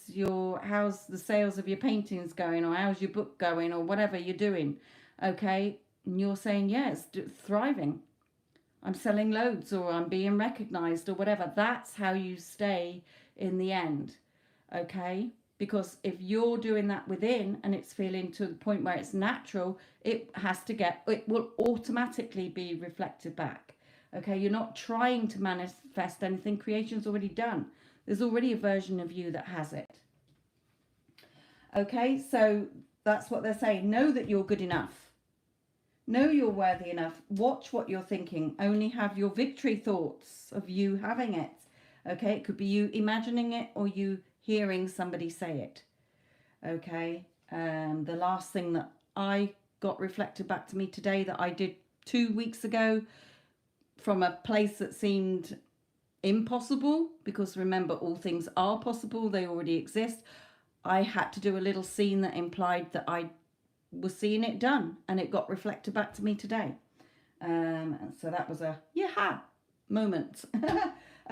S1: the sales of your paintings going, or how's your book going, or whatever you're doing. Okay, and you're saying, yes, thriving, I'm selling loads, or I'm being recognized, or whatever. That's how you stay in the end. Okay, because if you're doing that within and it's feeling to the point where it's natural, it will automatically be reflected back. Okay, you're not trying to manifest anything. Creation's already done. There's already a version of you that has it. Okay, so that's what they're saying. Know that you're good enough. Know you're worthy enough. Watch what you're thinking. Only have your victory thoughts of you having it. Okay, it could be you imagining it or you hearing somebody say it. Okay, the last thing that I got reflected back to me today that I did 2 weeks ago from a place that seemed impossible, because remember, all things are possible, they already exist. I had to do a little scene that implied that I was seeing it done, and it got reflected back to me today. So that was a yeah moment.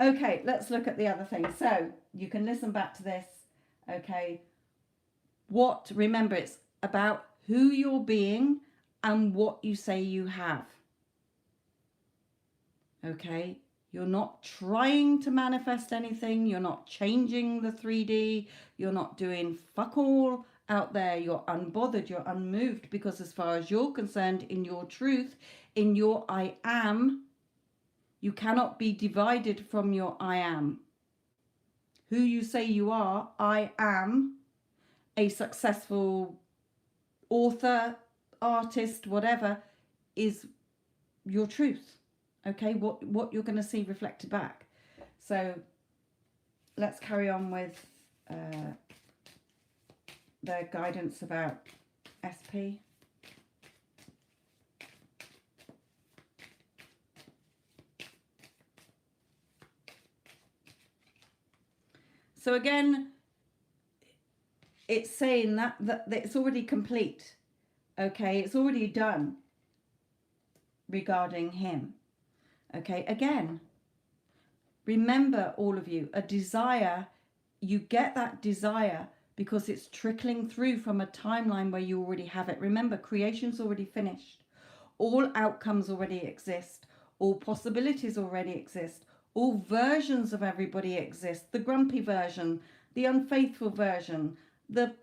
S1: Okay, let's look at the other thing. So you can listen back to this. Okay, remember, it's about who you're being and what you say you have. Okay? You're not trying to manifest anything. You're not changing the 3D. You're not doing fuck all out there. You're unbothered. You're unmoved, because as far as you're concerned, in your truth, in your I am, you cannot be divided from your I am. Who you say you are, I am a successful author, artist, whatever, is your truth. Okay, what you're going to see reflected back. So let's carry on with their guidance about SP. So again, it's saying that it's already complete. Okay, it's already done regarding him. Okay, again, remember, all of you, a desire, you get that desire because it's trickling through from a timeline where you already have it. Remember, creation's already finished. All outcomes already exist. All possibilities already exist. All versions of everybody exist. The grumpy version, the unfaithful version, the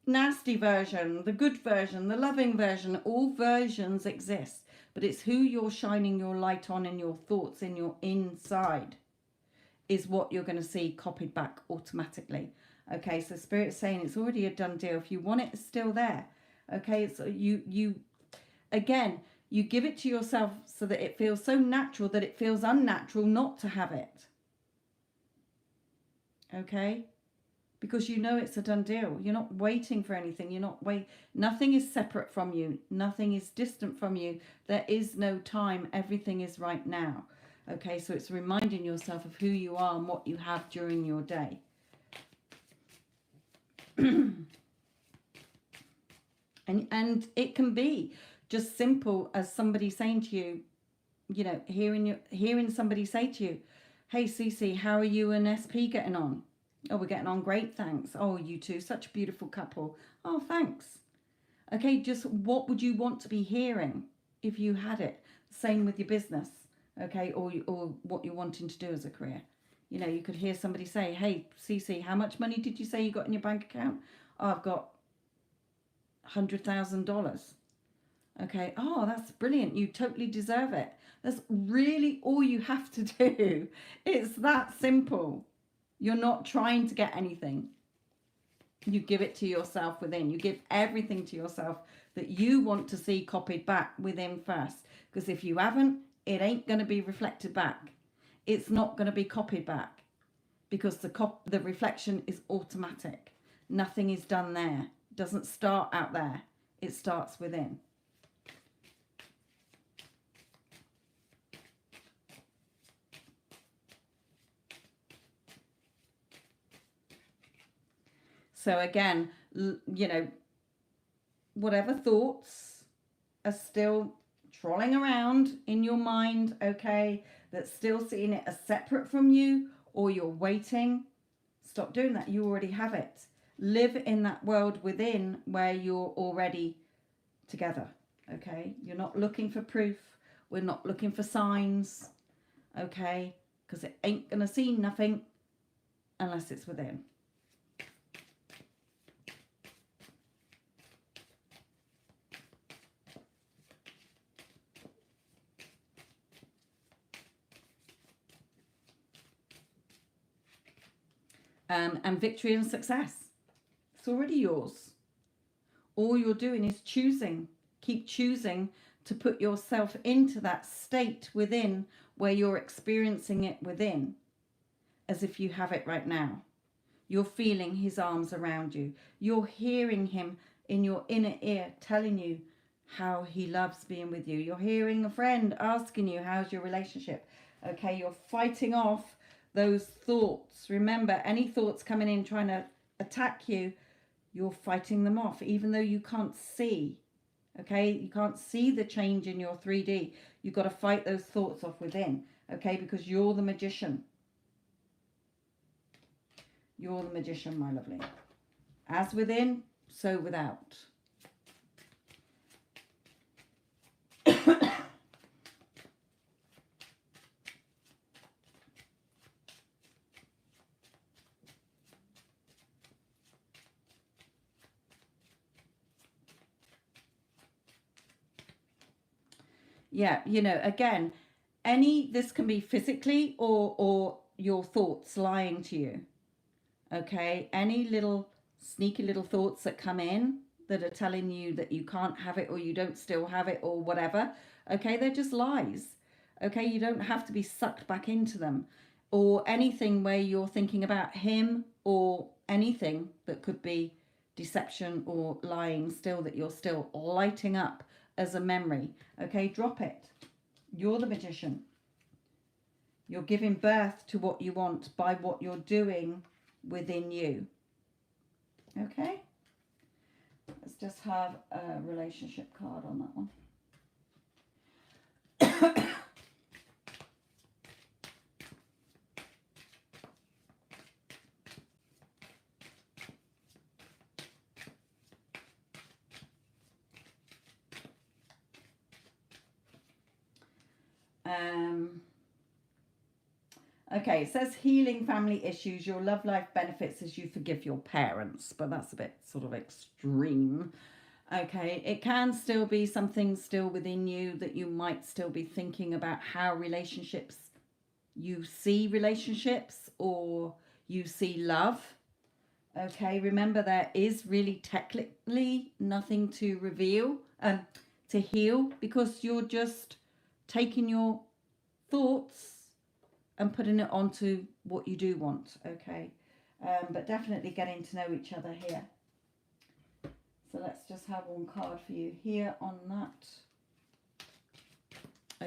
S1: nasty version, the good version, the loving version, all versions exist. But it's who you're shining your light on in your thoughts, in your inside, is what you're going to see copied back automatically. Okay, so Spirit's saying it's already a done deal. If you want it, it's still there. Okay, so you again, you give it to yourself so that it feels so natural that it feels unnatural not to have it. Okay? Because you know it's a done deal. You're not waiting for anything. You're not nothing is separate from you. Nothing is distant from you. There is no time. Everything is right now. Okay, so it's reminding yourself of who you are and what you have during your day. and it can be just simple as somebody saying to you, you know, hearing somebody say to you, "Hey Cece, how are you and SP getting on?" "Oh, we're getting on great, thanks." "Oh, you two, such a beautiful couple." "Oh, thanks." Okay, just what would you want to be hearing if you had it? Same with your business, okay, or what you're wanting to do as a career. You know, you could hear somebody say, "Hey, Cece, how much money did you say you got in your bank account?" "Oh, I've got $100,000. Okay, "Oh, that's brilliant. You totally deserve it." That's really all you have to do. It's that simple. You're not trying to get anything. You give it to yourself within. You give everything to yourself that you want to see copied back within first. Because if you haven't, it ain't going to be reflected back. It's not going to be copied back. Because the reflection is automatic. Nothing is done there. It doesn't start out there. It starts within. So again, you know, whatever thoughts are still trolling around in your mind, okay, that's still seeing it as separate from you, or you're waiting, stop doing that. You already have it. Live in that world within where you're already together, okay? You're not looking for proof. We're not looking for signs, okay? Because it ain't going to see nothing unless it's within. And victory and success. It's already yours. All you're doing is choosing. Keep choosing to put yourself into that state within where you're experiencing it within as if you have it right now. You're feeling his arms around you. You're hearing him in your inner ear telling you how he loves being with you. You're hearing a friend asking you, how's your relationship? Okay, you're fighting off those thoughts. Remember, any thoughts coming in trying to attack you, you're fighting them off, even though you can't see. Okay, you can't see the change in your 3D. You've got to fight those thoughts off within. Okay, because you're the magician. You're the magician, my lovely. As within, so without. Yeah, you know, again, this can be physically or your thoughts lying to you. Okay, any little sneaky little thoughts that come in that are telling you that you can't have it or you don't still have it or whatever, okay, they're just lies. Okay, you don't have to be sucked back into them. Or anything where you're thinking about him or anything that could be deception or lying still, that you're still lighting up as a memory. Okay, drop it. You're the magician. You're giving birth to what you want by what you're doing within you. Okay, let's just have a relationship card on that one. Okay, it says healing family issues. Your love life benefits as you forgive your parents, but that's a bit sort of extreme. Okay, it can still be something still within you that you might still be thinking about how you see relationships or you see love. Okay, remember there is really technically nothing to reveal, to heal, because you're just taking your thoughts and putting it onto what you do want. Okay, but definitely getting to know each other here. So let's just have one card for you here on that.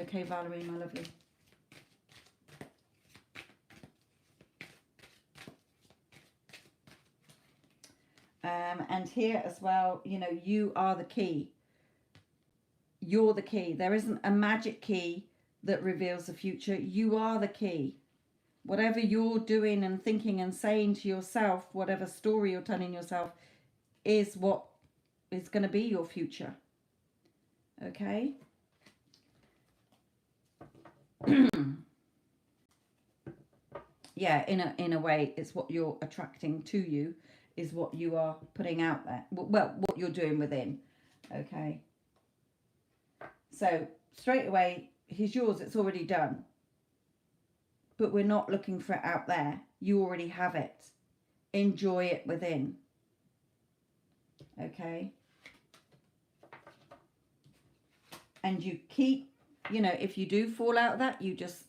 S1: Okay, Valerie, my lovely. And here as well, you know, you are the key. You're the key. There isn't a magic key that reveals the future. You are the key. Whatever you're doing and thinking and saying to yourself, whatever story you're telling yourself, is what is going to be your future. Okay? Yeah, in a way, it's what you're attracting to you, is what you are putting out there. Well, what you're doing within. Okay? So, straight away, he's yours, it's already done. But we're not looking for it out there. You already have it. Enjoy it within. Okay? And you keep, you know, if you do fall out of that, you just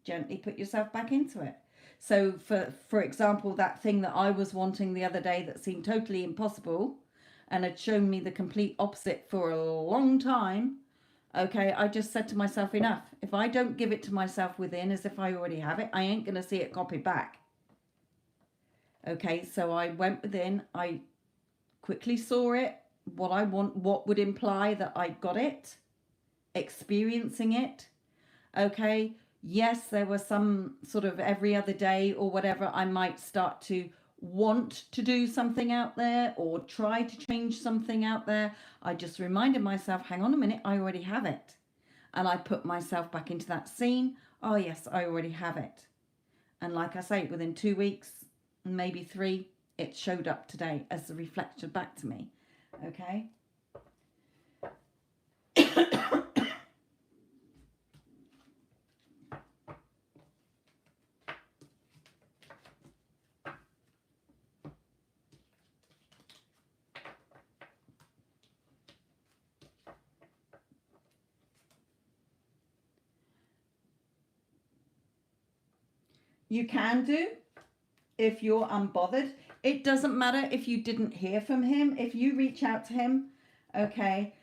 S1: gently put yourself back into it. So for example, that thing that I was wanting the other day that seemed totally impossible and had shown me the complete opposite for a long time, okay, I just said to myself, enough. If I don't give it to myself within as if I already have it, I ain't going to see it copied back. Okay, so I went within, I quickly saw it, what I want, what would imply that I got it, experiencing it. Okay, yes, there was some sort of every other day or whatever, I might start to want to do something out there or try to change something out there. I just reminded myself, hang on a minute, I already have it. And I put myself back into that scene. Oh yes, I already have it. And like I say, within 2 weeks, maybe 3, it showed up today as a reflection back to me. Okay. You can do if you're unbothered. It doesn't matter if you didn't hear from him. If you reach out to him, okay.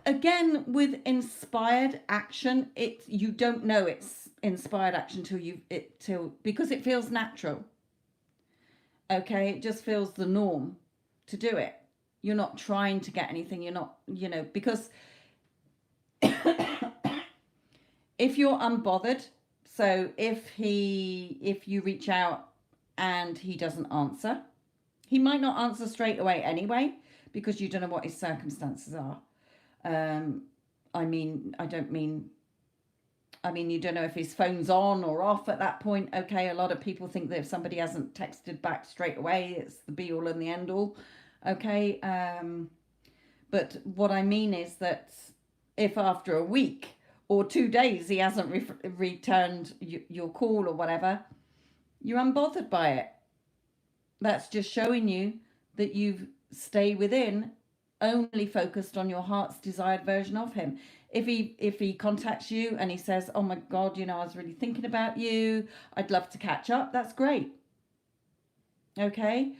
S1: Again, with inspired action, you don't know it's inspired action because it feels natural. Okay, it just feels the norm to do it. You're not trying to get anything. You're not, you know, because if you're unbothered, so if you reach out and he doesn't answer, he might not answer straight away anyway, because you don't know what his circumstances are. You don't know if his phone's on or off at that point. Okay, a lot of people think that if somebody hasn't texted back straight away, it's the be all and the end all. Okay, but what I mean is that if after a week or 2 days he hasn't returned your call or whatever, you're unbothered by it. That's just showing you that you've stayed within, only focused on your heart's desired version of him. If he contacts you and he says, oh my God, you know, I was really thinking about you, I'd love to catch up, that's great. Okay?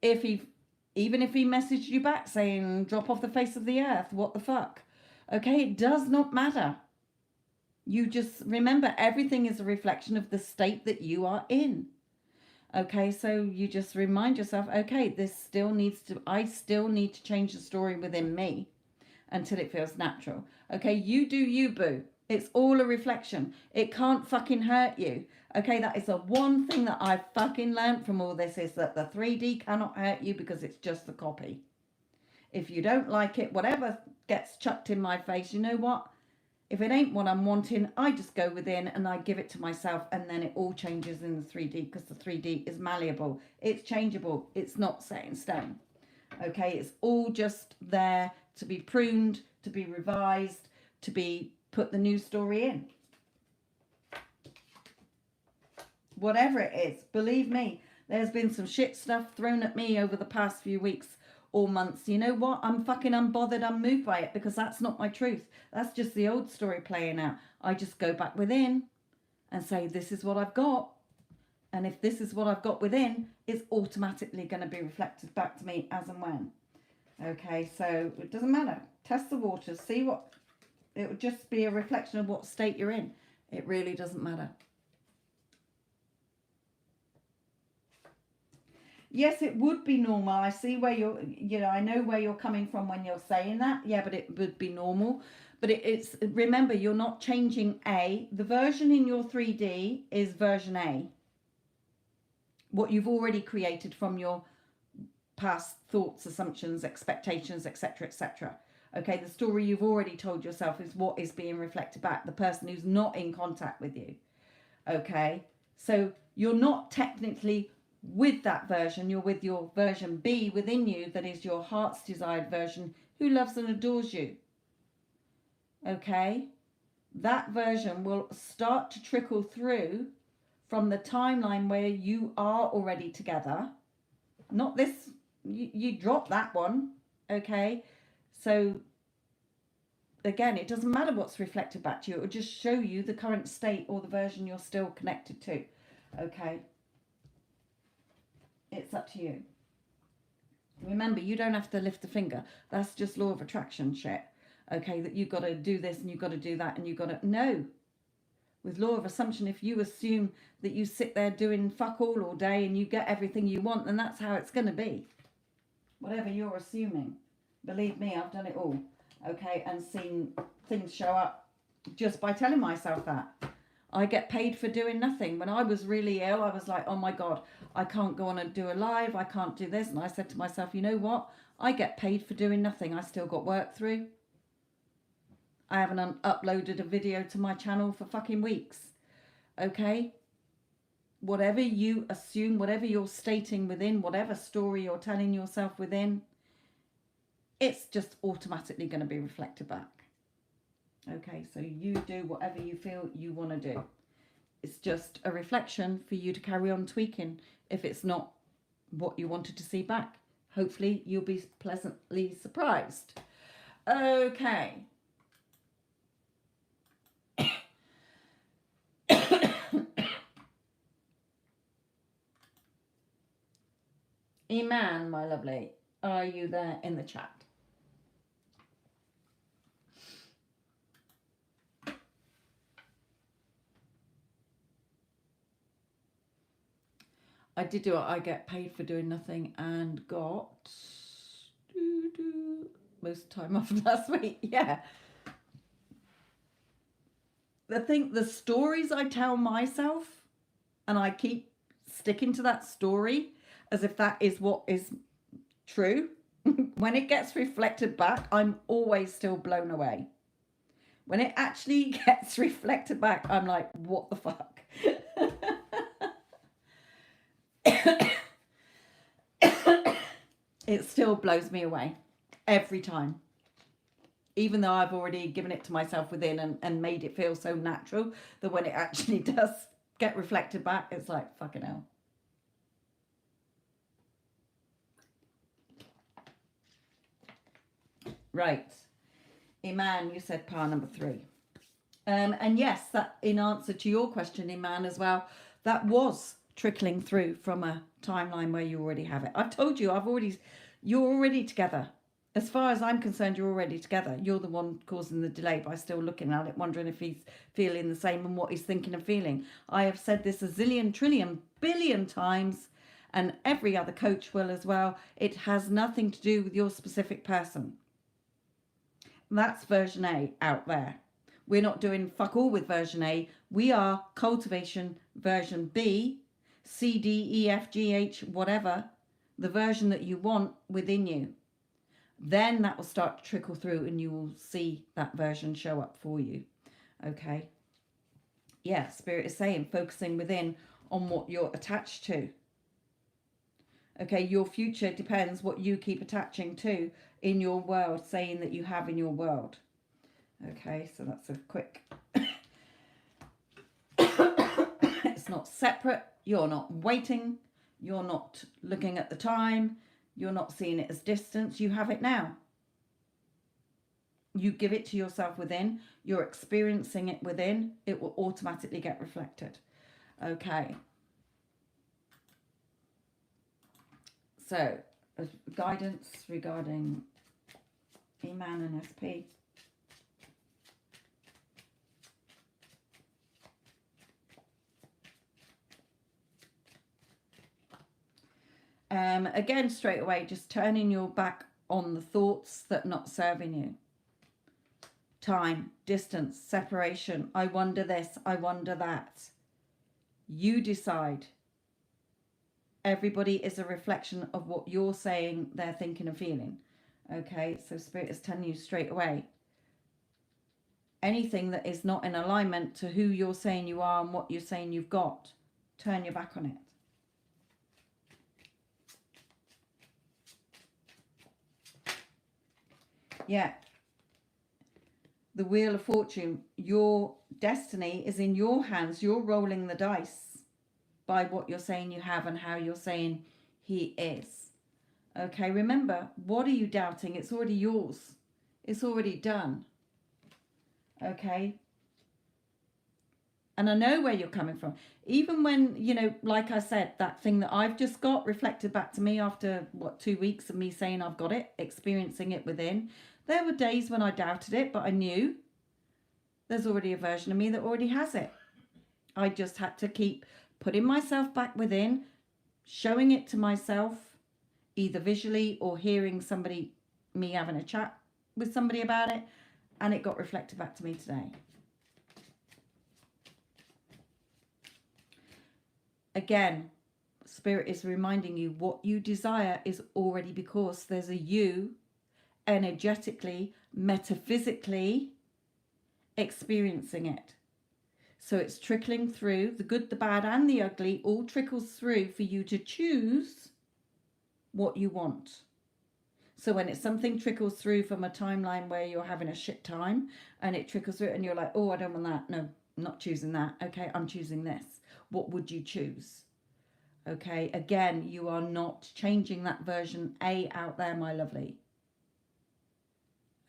S1: Even if he messaged you back saying, drop off the face of the earth, what the fuck? Okay, it does not matter. You just remember, everything is a reflection of the state that you are in. Okay, so you just remind yourself, okay, I still need to change the story within me until it feels natural. Okay, you do you, boo. It's all a reflection. It can't fucking hurt you. Okay, that is the one thing that I've fucking learned from all this, is that the 3D cannot hurt you because it's just the copy. If you don't like it, whatever gets chucked in my face, you know what? If it ain't what I'm wanting, I just go within and I give it to myself, and then it all changes in the 3D, because the 3D is malleable. It's changeable. It's not set in stone. Okay, it's all just there to be pruned, to be revised, to be put the new story in. Whatever it is, believe me, there's been some shit stuff thrown at me over the past few weeks or months. You know what? I'm fucking unbothered, unmoved by it, because that's not my truth. That's just the old story playing out. I just go back within and say, this is what I've got. And if this is what I've got within, it's automatically going to be reflected back to me as and when. Okay, so it doesn't matter. Test the waters. See what... It would just be a reflection of what state you're in. It really doesn't matter. Yes, it would be normal. I see where I know where you're coming from when you're saying that. Yeah, but it would be normal. But it's, remember, you're not changing A. The version in your 3D is version A. What you've already created from your past thoughts, assumptions, expectations, etc., etc. Okay, the story you've already told yourself is what is being reflected back. The person who's not in contact with you. Okay, so you're not technically with that version, you're with your version B within you, that is your heart's desired version, who loves and adores you. Okay, that version will start to trickle through from the timeline where you are already together. Not this, you drop that one. Okay, so again, it doesn't matter what's reflected back to you. It will just show you the current state or the version you're still connected to. Okay, it's up to you. Remember, you don't have to lift a finger. That's just law of attraction shit. Okay, that you've got to do this and you've got to do that and you've got to... No. With law of assumption, if you assume that you sit there doing fuck all day and you get everything you want, then that's how it's going to be. Whatever you're assuming. Believe me, I've done it all. Okay, and seen things show up just by telling myself that. I get paid for doing nothing. When I was really ill, I was like, oh my God, I can't go on and do a live. I can't do this. And I said to myself, you know what? I get paid for doing nothing. I still got work through. I haven't uploaded a video to my channel for fucking weeks. Okay? Whatever you assume, whatever you're stating within, whatever story you're telling yourself within, it's just automatically going to be reflected back. Okay, so you do whatever you feel you want to do. It's just a reflection for you to carry on tweaking if it's not what you wanted to see back. Hopefully you'll be pleasantly surprised. Okay. Iman, my lovely, are you there in the chat? I did do it. I get paid for doing nothing and got most time off last week. Yeah. The stories I tell myself, and I keep sticking to that story as if that is what is true. When it gets reflected back, I'm always still blown away. When it actually gets reflected back, I'm like, what the fuck? It still blows me away every time. even though I've already given it to myself within and made it feel so natural, that when it actually does get reflected back, it's like, fucking hell. Right. Iman, you said par number 3. And yes, that in answer to your question, Iman, as well, that was trickling through from a timeline where you already have it. I've told you, you're already together. As far as I'm concerned, you're already together. You're the one causing the delay by still looking at it, wondering if he's feeling the same and what he's thinking and feeling. I have said this a zillion, trillion, billion times, and every other coach will as well. It has nothing to do with your specific person. That's version A out there. We're not doing fuck all with version A. We are cultivation version B, C, D, E, F, G, H, whatever, the version that you want within you. Then that will start to trickle through and you will see that version show up for you. Okay. Yeah, Spirit is saying focusing within on what you're attached to. Okay, your future depends what you keep attaching to in your world, saying that you have in your world. Okay, so that's a quick... It's not separate. You're not waiting. You're not looking at the time. You're not seeing it as distance. You have it now. You give it to yourself within. You're experiencing it within. It will automatically get reflected. Okay. So, guidance regarding Iman and SP. Again, straight away, just turning your back on the thoughts that are not serving you. Time, distance, separation. I wonder this, I wonder that. You decide. Everybody is a reflection of what you're saying, they're thinking and feeling. Okay, so Spirit is telling you straight away. Anything that is not in alignment to who you're saying you are and what you're saying you've got, turn your back on it. Yeah. The Wheel of Fortune, your destiny is in your hands. You're rolling the dice by what you're saying you have and how you're saying he is. Okay, remember, what are you doubting? It's already yours. It's already done. Okay. And I know where you're coming from. Even when, you know, like I said, that thing that I've just got reflected back to me after, 2 weeks of me saying I've got it, experiencing it within. There were days when I doubted it, but I knew there's already a version of me that already has it. I just had to keep putting myself back within, showing it to myself, either visually or hearing somebody, me having a chat with somebody about it, and it got reflected back to me today. Again, Spirit is reminding you what you desire is already, because there's a you energetically, metaphysically experiencing it. So it's trickling through, the good, the bad and the ugly all trickles through for you to choose what you want. So when it's something trickles through from a timeline where you're having a shit time and it trickles through and you're like, oh, I don't want that. No, I'm not choosing that. Okay, I'm choosing this. What would you choose? Okay, again, you are not changing that version A out there, my lovely.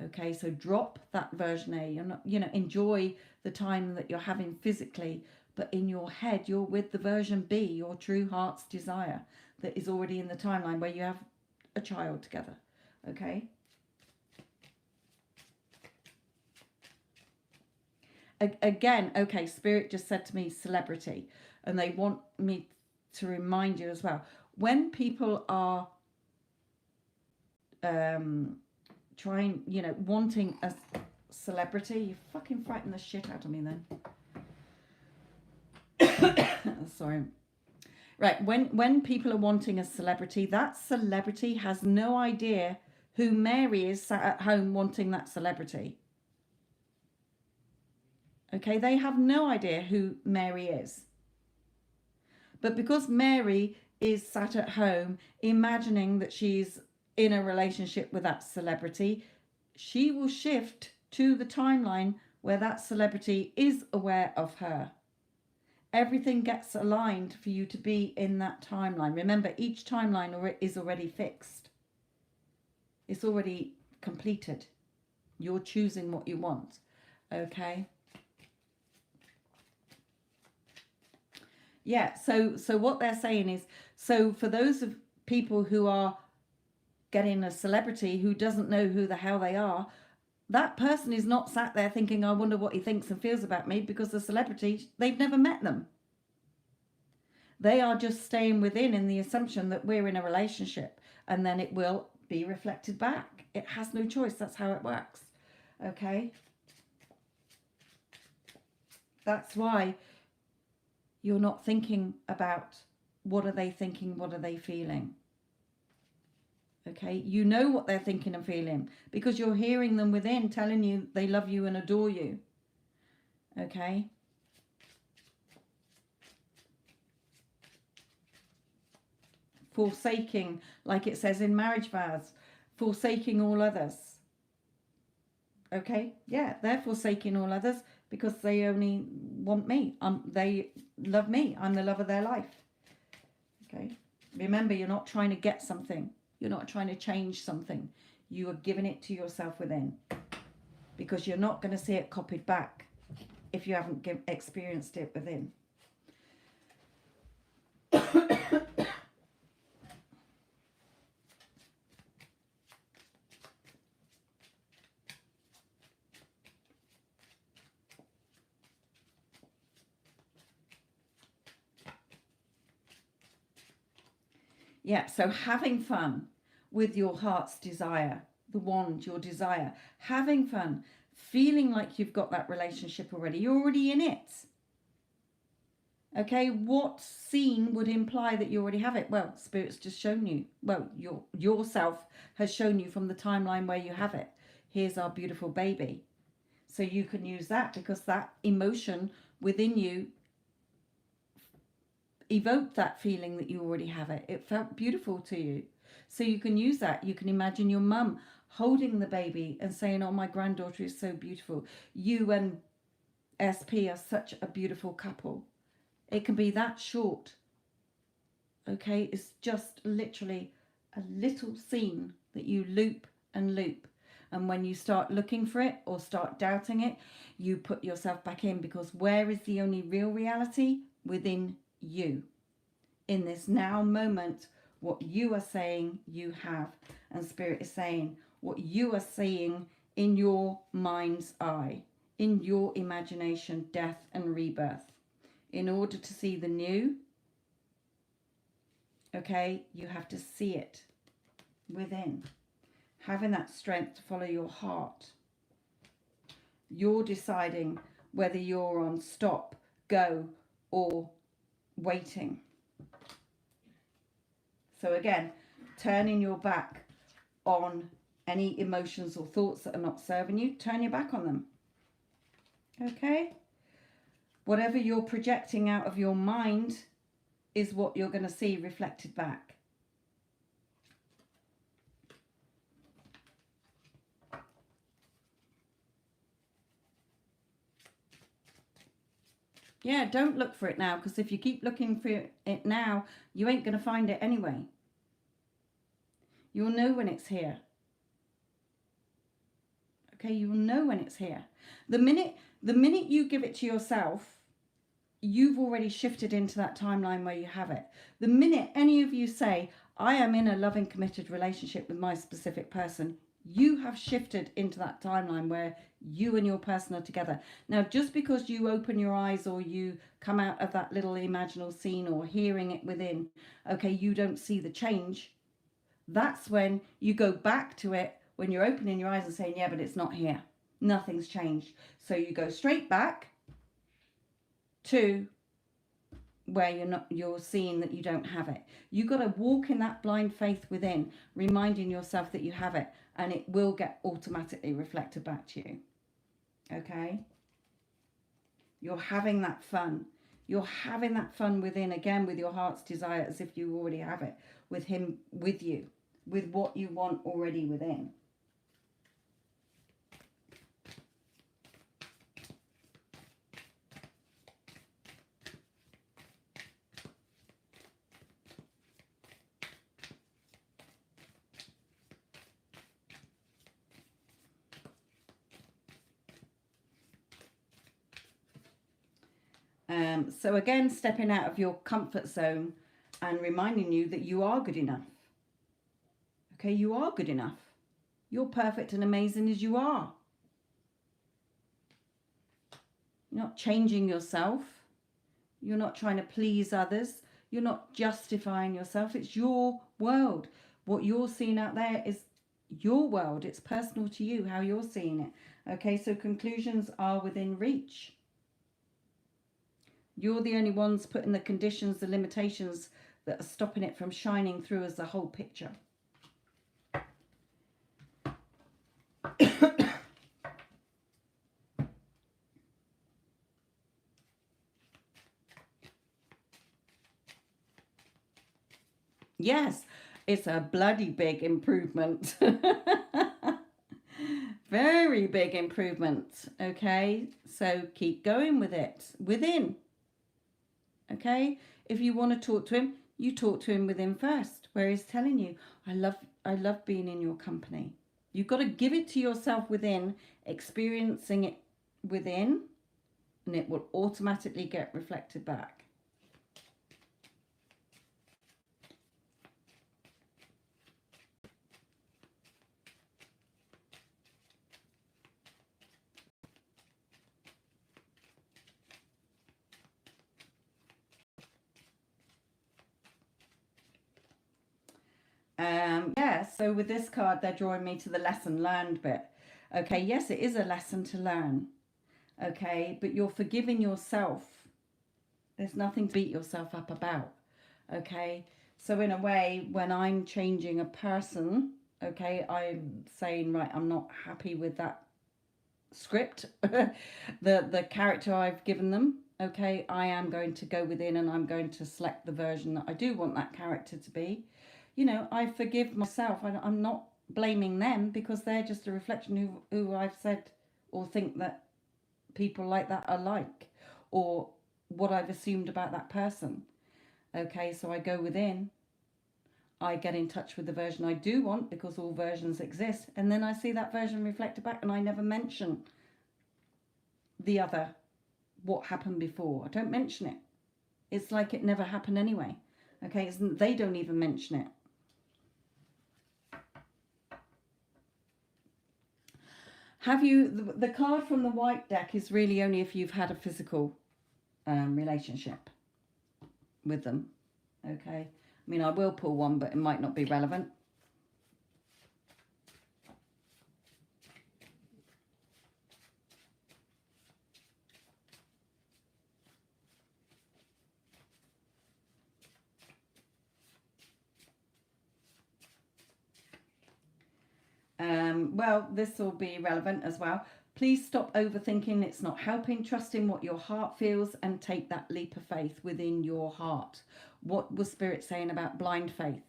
S1: Okay, so drop that version A. You're not, enjoy the time that you're having physically, but in your head, you're with the version B, your true heart's desire that is already in the timeline where you have a child together. Okay. Again, okay, Spirit just said to me celebrity, and they want me to remind you as well. When people are trying, wanting a celebrity, you fucking frighten the shit out of me then. Sorry. Right, when people are wanting a celebrity, that celebrity has no idea who Mary is sat at home wanting that celebrity. Okay, they have no idea who Mary is. But because Mary is sat at home imagining that she's in a relationship with that celebrity, she will shift to the timeline where that celebrity is aware of her. Everything gets aligned for you to be in that timeline. Remember, each timeline is already fixed. It's already completed. You're choosing what you want. Okay? Yeah, so what they're saying is, so for those of people who are getting a celebrity who doesn't know who the hell they are, that person is not sat there thinking, I wonder what he thinks and feels about me, because the celebrity, they've never met them. They are just staying within in the assumption that we're in a relationship, and then it will be reflected back. It has no choice. That's how it works. Okay? That's why you're not thinking about what are they thinking, what are they feeling. Okay, you know what they're thinking and feeling because you're hearing them within telling you they love you and adore you. Okay. Forsaking, like it says in marriage vows, forsaking all others. Okay, yeah, they're forsaking all others because they only want me. They love me. I'm the love of their life. Okay, remember, you're not trying to get something. You're not trying to change something. You are giving it to yourself within, because you're not going to see it copied back if you haven't experienced it within. Yeah, so having fun with your heart's desire, the wand, your desire, having fun, feeling like you've got that relationship already. You're already in it. Okay, what scene would imply that you already have it? Well, Spirit's just shown you. Well, yourself has shown you from the timeline where you have it. Here's our beautiful baby. So you can use that because that emotion within you evoked that feeling that you already have it. It felt beautiful to you. So you can use that. You can imagine your mum holding the baby and saying, oh, my granddaughter is so beautiful. You and SP are such a beautiful couple. It can be that short. Okay, it's just literally a little scene that you loop and loop. And when you start looking for it or start doubting it, you put yourself back in, because where is the only real reality? Within you. In this now moment, what you are saying you have, and Spirit is saying what you are seeing in your mind's eye, in your imagination, death and rebirth. In order to see the new, okay, you have to see it within. Having that strength to follow your heart. You're deciding whether you're on stop, go, or waiting. So again, turning your back on any emotions or thoughts that are not serving you, turn your back on them. Okay? Whatever you're projecting out of your mind is what you're going to see reflected back. Yeah, don't look for it now, because if you keep looking for it now, you ain't going to find it anyway. You'll know when it's here. Okay, you'll know when it's here. The minute you give it to yourself, you've already shifted into that timeline where you have it. The minute any of you say, I am in a loving, committed relationship with my specific person, you have shifted into that timeline where you and your person are together. Now, just because you open your eyes or you come out of that little imaginal scene or hearing it within, okay, you don't see the change. That's when you go back to it, when you're opening your eyes and saying, yeah, but it's not here. Nothing's changed. So you go straight back to where you're seeing that you don't have it. You've got to walk in that blind faith within, reminding yourself that you have it, and it will get automatically reflected back to you. Okay? You're having that fun. You're having that fun within, again, with your heart's desire, as if you already have it, with him, with you, with what you want already within. So again, stepping out of your comfort zone and reminding you that you are good enough. Okay, you are good enough. You're perfect and amazing as you are. You're not changing yourself. You're not trying to please others. You're not justifying yourself. It's your world. What you're seeing out there is your world. It's personal to you, how you're seeing it. Okay, so conclusions are within reach. You're the only ones putting the conditions, the limitations that are stopping it from shining through as the whole picture. Yes, it's a bloody big improvement. Very big improvement. Okay, so keep going with it within. Okay, if you want to talk to him, you talk to him within first, where he's telling you, I love being in your company. You've got to give it to yourself within, experiencing it within, and it will automatically get reflected back. Yeah, so with this card, they're drawing me to the lesson learned bit. Okay, yes, it is a lesson to learn. Okay, but you're forgiving yourself. There's nothing to beat yourself up about. Okay, so in a way, when I'm changing a person, okay, I'm saying, right, I'm not happy with that script, the character I've given them. Okay, I am going to go within and I'm going to select the version that I do want that character to be. You know, I forgive myself. I'm not blaming them because they're just a reflection who I've said or think that people like that are like, or what I've assumed about that person. Okay, so I go within, I get in touch with the version I do want because all versions exist, and then I see that version reflected back and I never mention the other, what happened before. I don't mention it. It's like it never happened anyway. Okay, they don't even mention it. Have you, the card from the white deck is really only if you've had a physical relationship with them. Okay, I mean, I will pull one, but it might not be relevant. Well, this will be relevant as well. Please stop overthinking. It's not helping. Trust in what your heart feels and take that leap of faith within your heart. What was Spirit saying about blind faith?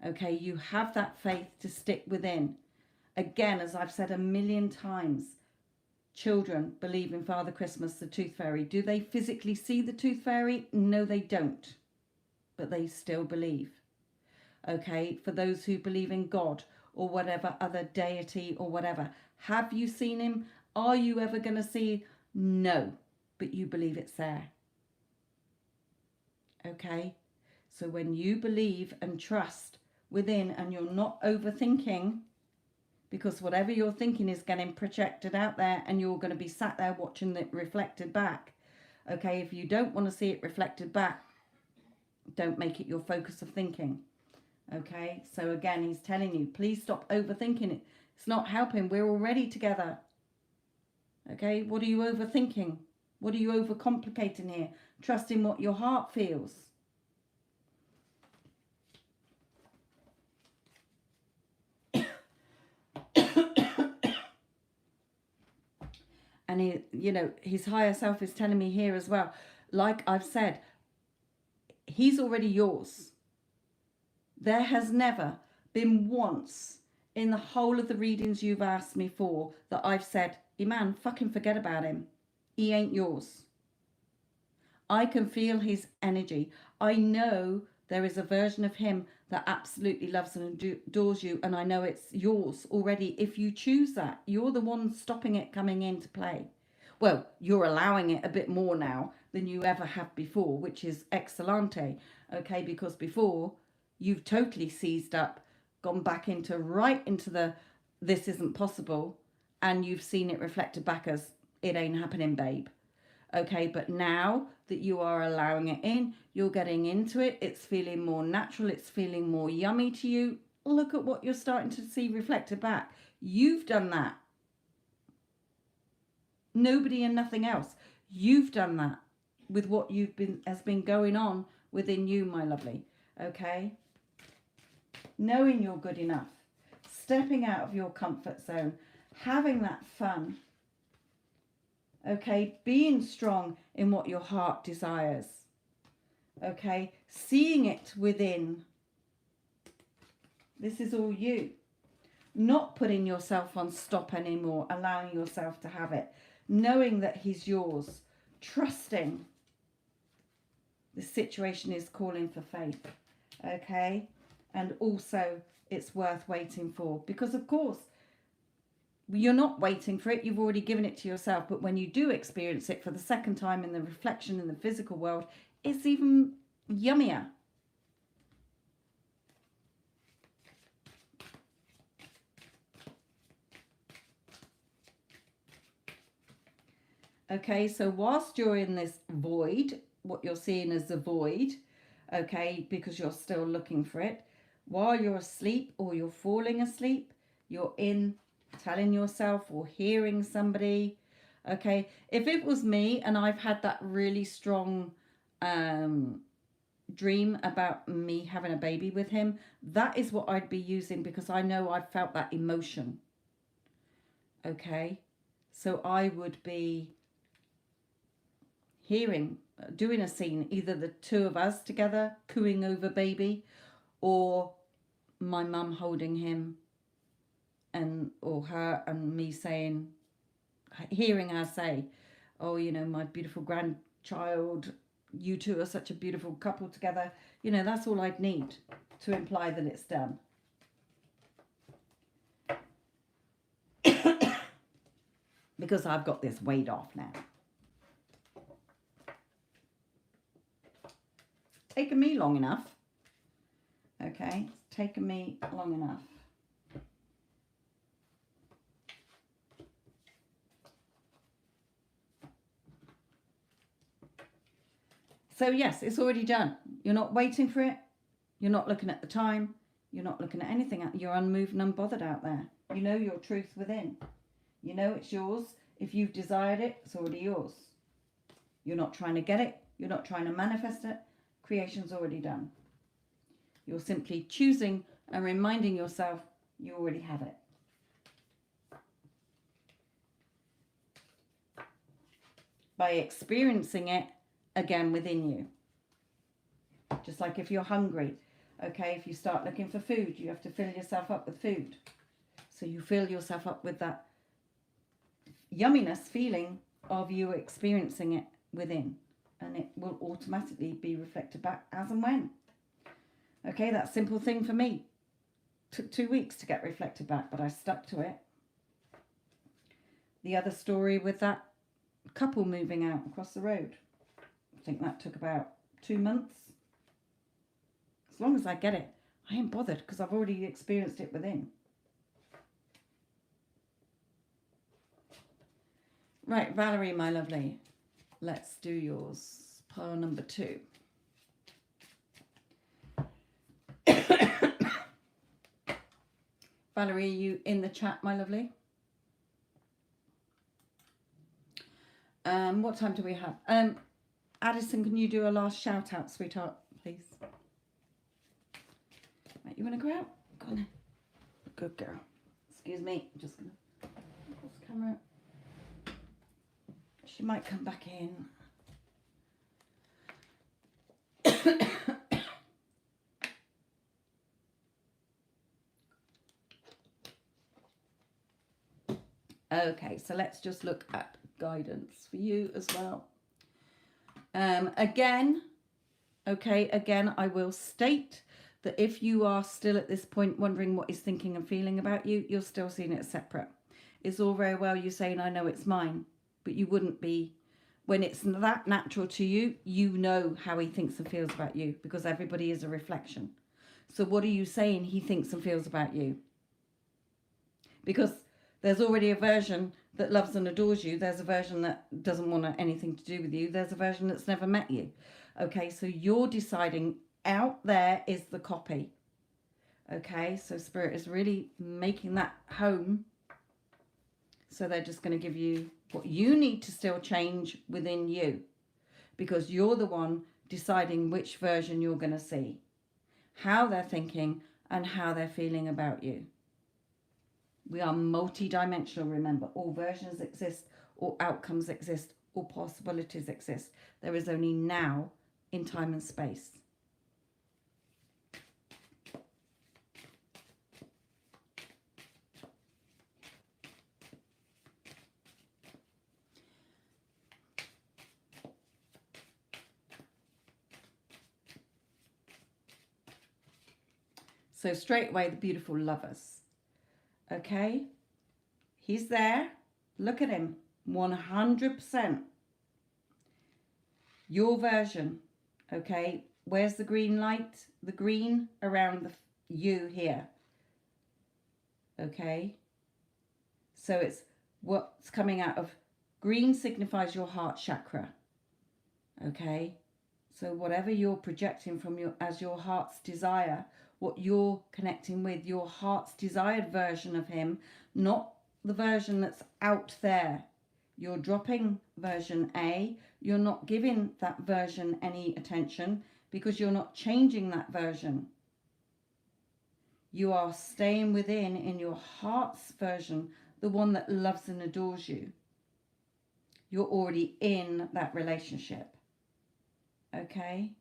S1: Okay, you have that faith to stick within. Again, as I've said a million times, children believe in Father Christmas, the Tooth Fairy. Do they physically see the Tooth Fairy? No, they don't. But they still believe. Okay, for those who believe in God or whatever other deity or whatever, have you seen him? Are you ever going to see? No, but you believe it's there. Okay, so when you believe and trust within and you're not overthinking, because whatever you're thinking is getting projected out there and you're going to be sat there watching it reflected back. Okay, if you don't want to see it reflected back, don't make it your focus of thinking. Okay, so again, he's telling you, please stop overthinking it. It's not helping. We're already together. Okay, what are you overthinking? What are you overcomplicating here? Trusting what your heart feels. And he, you know, his higher self is telling me here as well, like I've said, he's already yours. There has never been once in the whole of the readings you've asked me for that I've said, Iman, fucking forget about him. He ain't yours. I can feel his energy. I know there is a version of him that absolutely loves and adores you, and I know it's yours already. If you choose that, you're the one stopping it coming into play. well, you're allowing it a bit more now than you ever have before, which is excellente. Okay, because before you've totally seized up, gone back into right into the this isn't possible, and you've seen it reflected back as it ain't happening, babe. Okay, but now that you are allowing it in, you're getting into it, it's feeling more natural, it's feeling more yummy to you. Look at what you're starting to see reflected back. You've done that. Nobody and nothing else. You've done that with what has been going on within you, my lovely. Okay? Knowing you're good enough, stepping out of your comfort zone, having that fun. Okay? Being strong in what your heart desires. Okay? Seeing it within. This is all you. Not putting yourself on stop anymore, allowing yourself to have it. Knowing that he's yours. Trusting. The situation is calling for faith. Okay? And also it's worth waiting for. Because of course, you're not waiting for it. You've already given it to yourself. But when you do experience it for the second time in the reflection in the physical world, it's even yummier. Okay, so whilst you're in this void, what you're seeing as the void, okay, because you're still looking for it, while you're asleep or you're falling asleep, you're in telling yourself or hearing somebody, okay. If it was me and I've had that really strong dream about me having a baby with him, that is what I'd be using, because I know I've felt that emotion, okay. So I would be hearing, doing a scene, either the two of us together cooing over baby, or my mum holding him, and or her and me saying, hearing her say, oh, you know, my beautiful grandchild, you two are such a beautiful couple together. You know, that's all I'd need to imply that it's done. Because I've got this weight off now. Taken me long enough. Okay, it's taken me long enough. So yes, it's already done. You're not waiting for it. You're not looking at the time. You're not looking at anything. You're unmoved and unbothered out there. You know your truth within. You know it's yours. If you've desired it, it's already yours. You're not trying to get it. You're not trying to manifest it. Creation's already done. You're simply choosing and reminding yourself you already have it. By experiencing it again within you. Just like if you're hungry, okay, if you start looking for food, you have to fill yourself up with food. So you fill yourself up with that yumminess feeling of you experiencing it within. And it will automatically be reflected back as and when. Okay, that simple thing for me took 2 weeks to get reflected back, but I stuck to it. The other story with that couple moving out across the road, I think that took about 2 months. As long as I get it, I ain't bothered, because I've already experienced it within. Right, Valerie, my lovely, let's do yours. Pile number 2. Valerie, are you in the chat, my lovely? What time do we have? Addison, can you do a last shout out, sweetheart, please? Right, you want to go out? Go on then. Good girl. Excuse me, I'm just going to pause the camera. She might come back in. Okay, so let's just look at guidance for you as well. Again, I will state that if you are still at this point wondering what he's thinking and feeling about you, you're still seeing it separate. It's all very well you saying, I know it's mine. but you wouldn't be, when it's that natural to you, you know how he thinks and feels about you, because everybody is a reflection. So what are you saying he thinks and feels about you? Because there's already a version that loves and adores you. There's a version that doesn't want anything to do with you. There's a version that's never met you. Okay, so you're deciding out there is the copy. Okay, so Spirit is really making that home. So they're just going to give you what you need to still change within you, because you're the one deciding which version you're going to see, how they're thinking and how they're feeling about you. We are multi-dimensional, remember. All versions exist, all outcomes exist, all possibilities exist. There is only now in time and space. So straight away, the beautiful lovers. Okay, he's there. Look at him. 100%. Your version. Okay, where's the green light? The green around the you here. Okay, so it's what's coming out of green signifies your heart chakra. Okay, so whatever you're projecting from your as your heart's desire, what you're connecting with, your heart's desired version of him, not the version that's out there. You're dropping version A. You're not giving that version any attention because you're not changing that version. You are staying within in your heart's version, the one that loves and adores you. You're already in that relationship. Okay?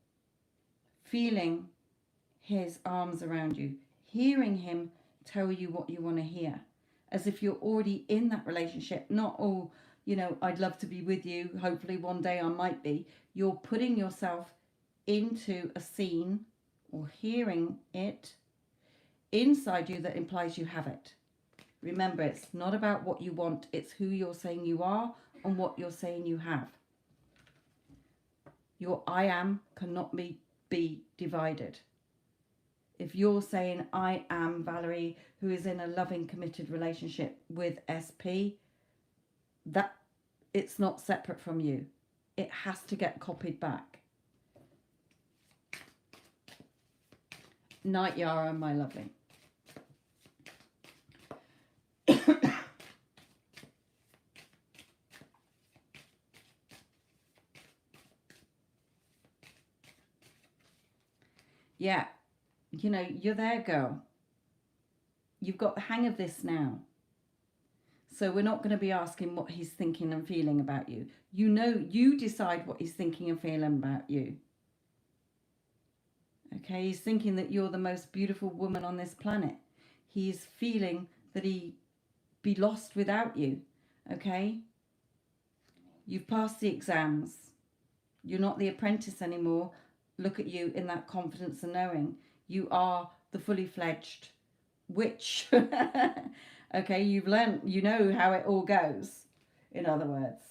S1: Feeling his arms around you, hearing him tell you what you want to hear, as if you're already in that relationship. Not, oh, you know, I'd love to be with you, hopefully one day I might be. You're putting yourself into a scene or hearing it inside you that implies you have it. Remember, it's not about what you want, it's who you're saying you are and what you're saying you have. Your I am cannot be divided. If you're saying, I am Valerie, who is in a loving, committed relationship with SP, that it's not separate from you. It has to get copied back. Night, Yara, my lovely. Yeah. You know, you're there, girl. You've got the hang of this now. So we're not going to be asking what he's thinking and feeling about you. You know, you decide what he's thinking and feeling about you. Okay, he's thinking that you're the most beautiful woman on this planet. He's feeling that he'd be lost without you. Okay? You've passed the exams. You're not the apprentice anymore. Look at you in that confidence and knowing. You are the fully fledged witch. Okay, you've learned, you know how it all goes, in other words.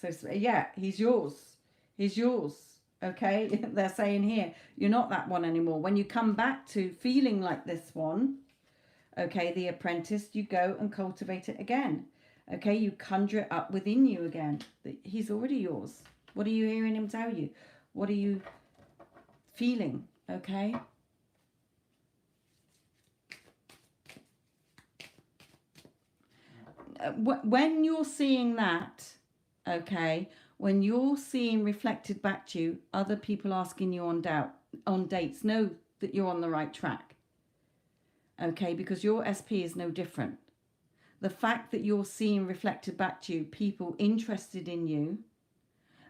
S1: So yeah, he's yours. He's yours. Okay, they're saying here, you're not that one anymore. When you come back to feeling like this one, okay, the apprentice, you go and cultivate it again. Okay, you conjure it up within you again. He's already yours. What are you hearing him tell you? What are you feeling? Okay. When you're seeing that, okay, when you're seeing reflected back to you, other people asking you on dates, know that you're on the right track. Okay, because your SP is no different. The fact that you're seeing reflected back to you, people interested in you.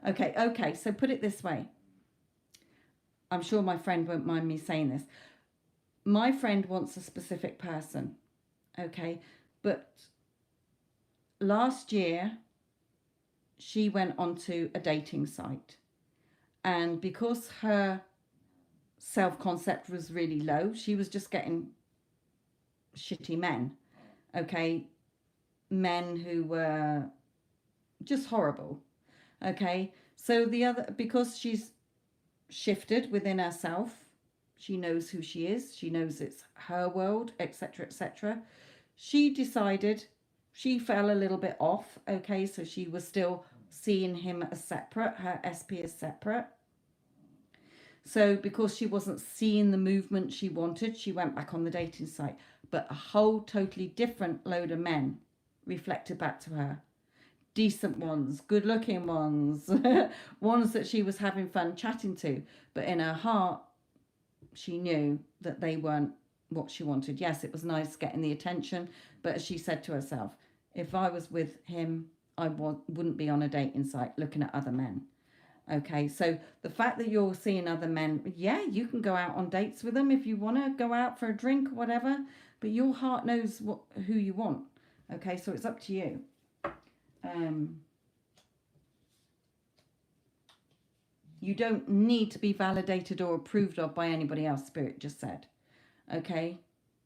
S1: Okay, so put it this way. I'm sure my friend won't mind me saying this. My friend wants a specific person, okay? But last year, she went onto a dating site. And because her self-concept was really low, she was just getting shitty men, okay? Men who were just horrible. Okay, so the other, because she's shifted within herself, she knows who she is, she knows it's her world, etc., etc. She decided, she fell a little bit off. Okay, so she was still seeing him as separate, her SP as separate. So because she wasn't seeing the movement she wanted, she went back on the dating site. But a whole totally different load of men reflected back to her. Decent ones, good looking ones, ones that she was having fun chatting to. But in her heart, she knew that they weren't what she wanted. Yes, it was nice getting the attention, but as she said to herself, if I was with him, I wouldn't be on a dating site looking at other men. Okay, so the fact that you're seeing other men, yeah, you can go out on dates with them if you want to go out for a drink or whatever, but your heart knows who you want. Okay, so it's up to you. You don't need to be validated or approved of by anybody else, Spirit just said. Okay,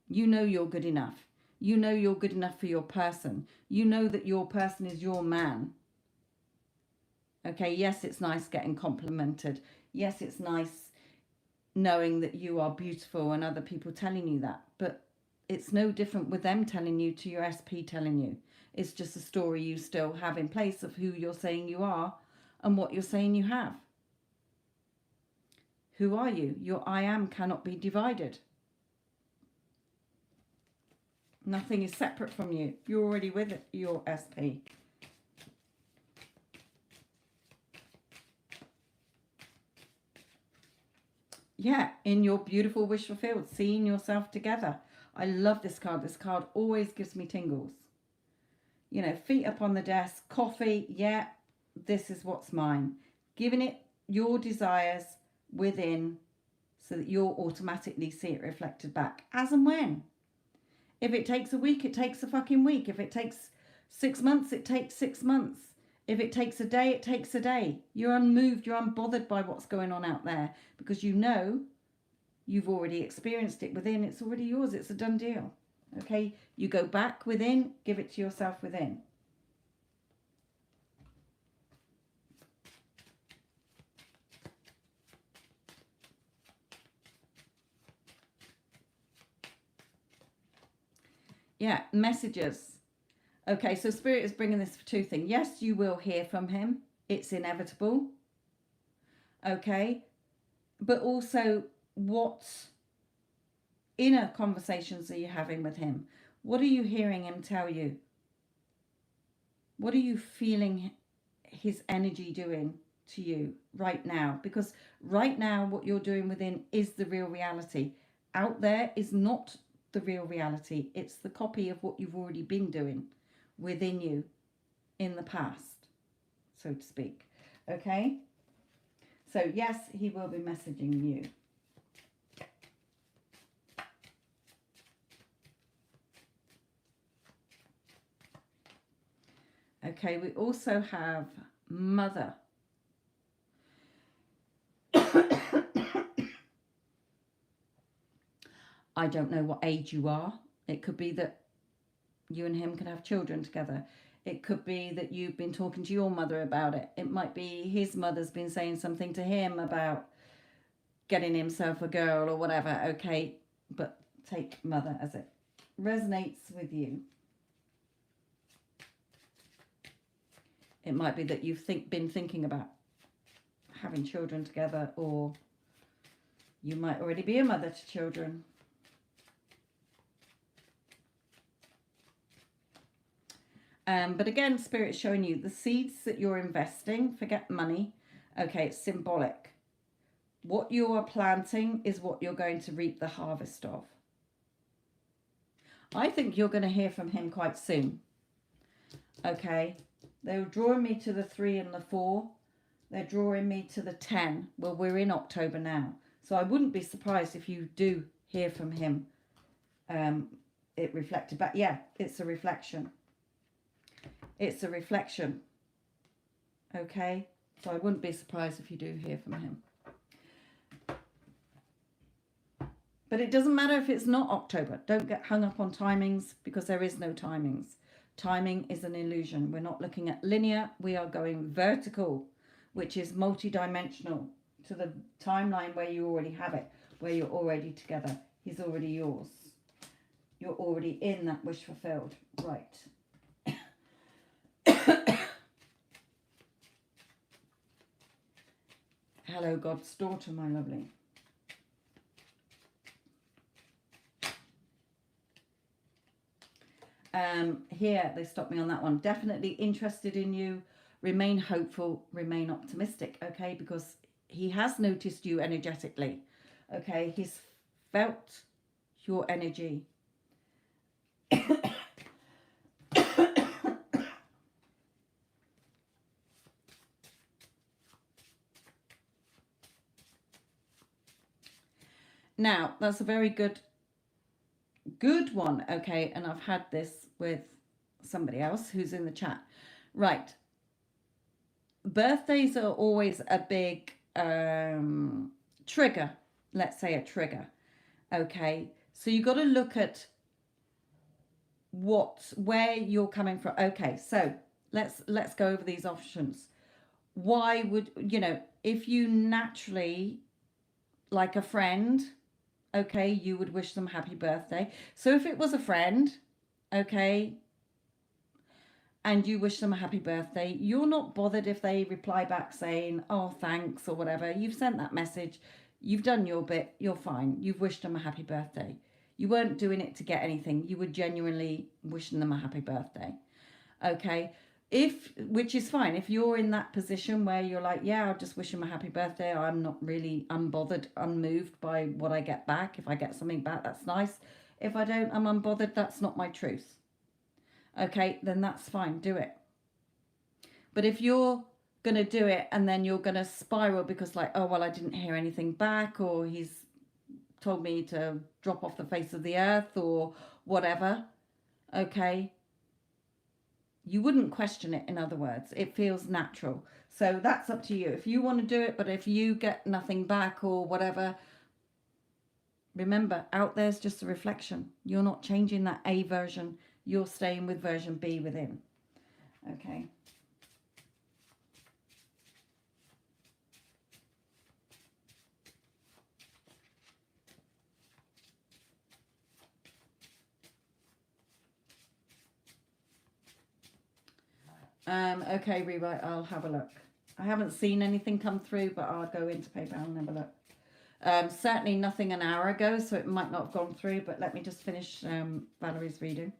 S1: you know you're good enough. You know you're good enough for your person. You know that your person is your man. Okay, yes, it's nice getting complimented. Yes, it's nice knowing that you are beautiful and other people telling you that. But it's no different with them telling you to your SP telling you. It's just a story you still have in place of who you're saying you are and what you're saying you have. Who are you? Your I am cannot be divided. Nothing is separate from you. You're already with it, your SP. Yeah, in your beautiful wish fulfilled, seeing yourself together. I love this card. This card always gives me tingles. You know, feet up on the desk, coffee. Yeah, this is what's mine. Giving it your desires within so that you'll automatically see it reflected back as and when. If it takes a week, it takes a fucking week. If it takes 6 months, it takes 6 months. If it takes a day, it takes a day. You're unmoved, you're unbothered by what's going on out there because you know you've already experienced it within. It's already yours. It's a done deal. Okay? You go back within, give it to yourself within. Yeah, messages. Okay, so Spirit is bringing this for two things. Yes, you will hear from him. It's inevitable. Okay? But also, what inner conversations are you having with him? What are you hearing him tell you? What are you feeling his energy doing to you right now? Because right now, what you're doing within is the real reality. Out there is not the real reality. It's the copy of what you've already been doing within you in the past, so to speak. Okay? So yes, he will be messaging you. Okay, we also have mother. I don't know what age you are. It could be that you and him can have children together. It could be that you've been talking to your mother about it. It might be his mother's been saying something to him about getting himself a girl or whatever. Okay, but take mother as it resonates with you. It might be that you've been thinking about having children together, or you might already be a mother to children. But again, Spirit's showing you the seeds that you're investing. Forget money. Okay, it's symbolic. What you are planting is what you're going to reap the harvest of. I think you're going to hear from him quite soon. Okay, they're drawing me to the 3 and the 4. They're drawing me to the 10. Well, we're in October now. So I wouldn't be surprised if you do hear from him. It reflected back. Yeah, it's a reflection. It's a reflection. Okay, so I wouldn't be surprised if you do hear from him. But it doesn't matter if it's not October. Don't get hung up on timings, because there is no timings. Timing is an illusion. We're not looking at linear. We are going vertical, which is multi-dimensional, to the timeline where you already have it, where you're already together. He's already yours. You're already in that wish fulfilled. Right. Hello, God's daughter, my lovely. Here, they stopped me on that one. Definitely interested in you. Remain hopeful. Remain optimistic, okay? Because he has noticed you energetically, okay? He's felt your energy. Now, that's a very good one, okay? And I've had this with somebody else who's in the chat. Right. Birthdays are always a big trigger. Let's say a trigger, okay? So you got to look at where you're coming from. Okay, so let's go over these options. Why would, if you naturally, like a friend, okay, you would wish them happy birthday. So if it was a friend, okay, and you wish them a happy birthday, you're not bothered if they reply back saying, oh, thanks, or whatever. You've sent that message. You've done your bit. You're fine. You've wished them a happy birthday. You weren't doing it to get anything. You were genuinely wishing them a happy birthday. Okay? Which is fine. If you're in that position where you're like, yeah, I'll just wish them a happy birthday. I'm not really unbothered, unmoved by what I get back. If I get something back, that's nice. If I don't, I'm unbothered. That's not my truth. Okay, then that's fine. Do it. But if you're going to do it and then you're going to spiral because like, oh, well, I didn't hear anything back, or he's told me to drop off the face of the earth or whatever, okay, you wouldn't question it. In other words, it feels natural. So that's up to you. If you want to do it, but if you get nothing back or whatever, remember, out there's just a reflection. You're not changing that A version. You're staying with version B within. Okay. Okay, rewrite. I'll have a look. I haven't seen anything come through, but I'll go into PayPal and have a look. Certainly nothing an hour ago, so it might not have gone through, but let me just finish Valerie's reading.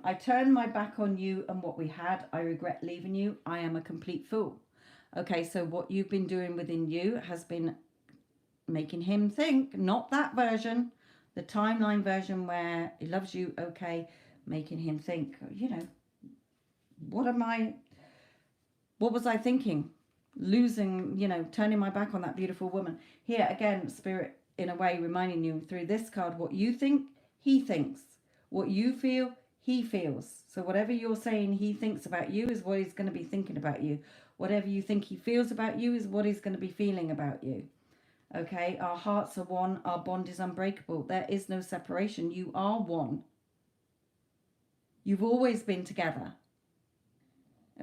S1: I turn my back on you and what we had. I regret leaving you. I am a complete fool. Okay, so what you've been doing within you has been making him think, not that version, the timeline version where he loves you, okay, making him think, what was I thinking? Losing, turning my back on that beautiful woman. Here, again, Spirit, in a way, reminding you through this card, what you think, he thinks. What you feel, he feels. So whatever you're saying he thinks about you is what he's going to be thinking about you. Whatever you think he feels about you is what he's going to be feeling about you. Okay, our hearts are one. Our bond is unbreakable. There is no separation. You are one. You've always been together.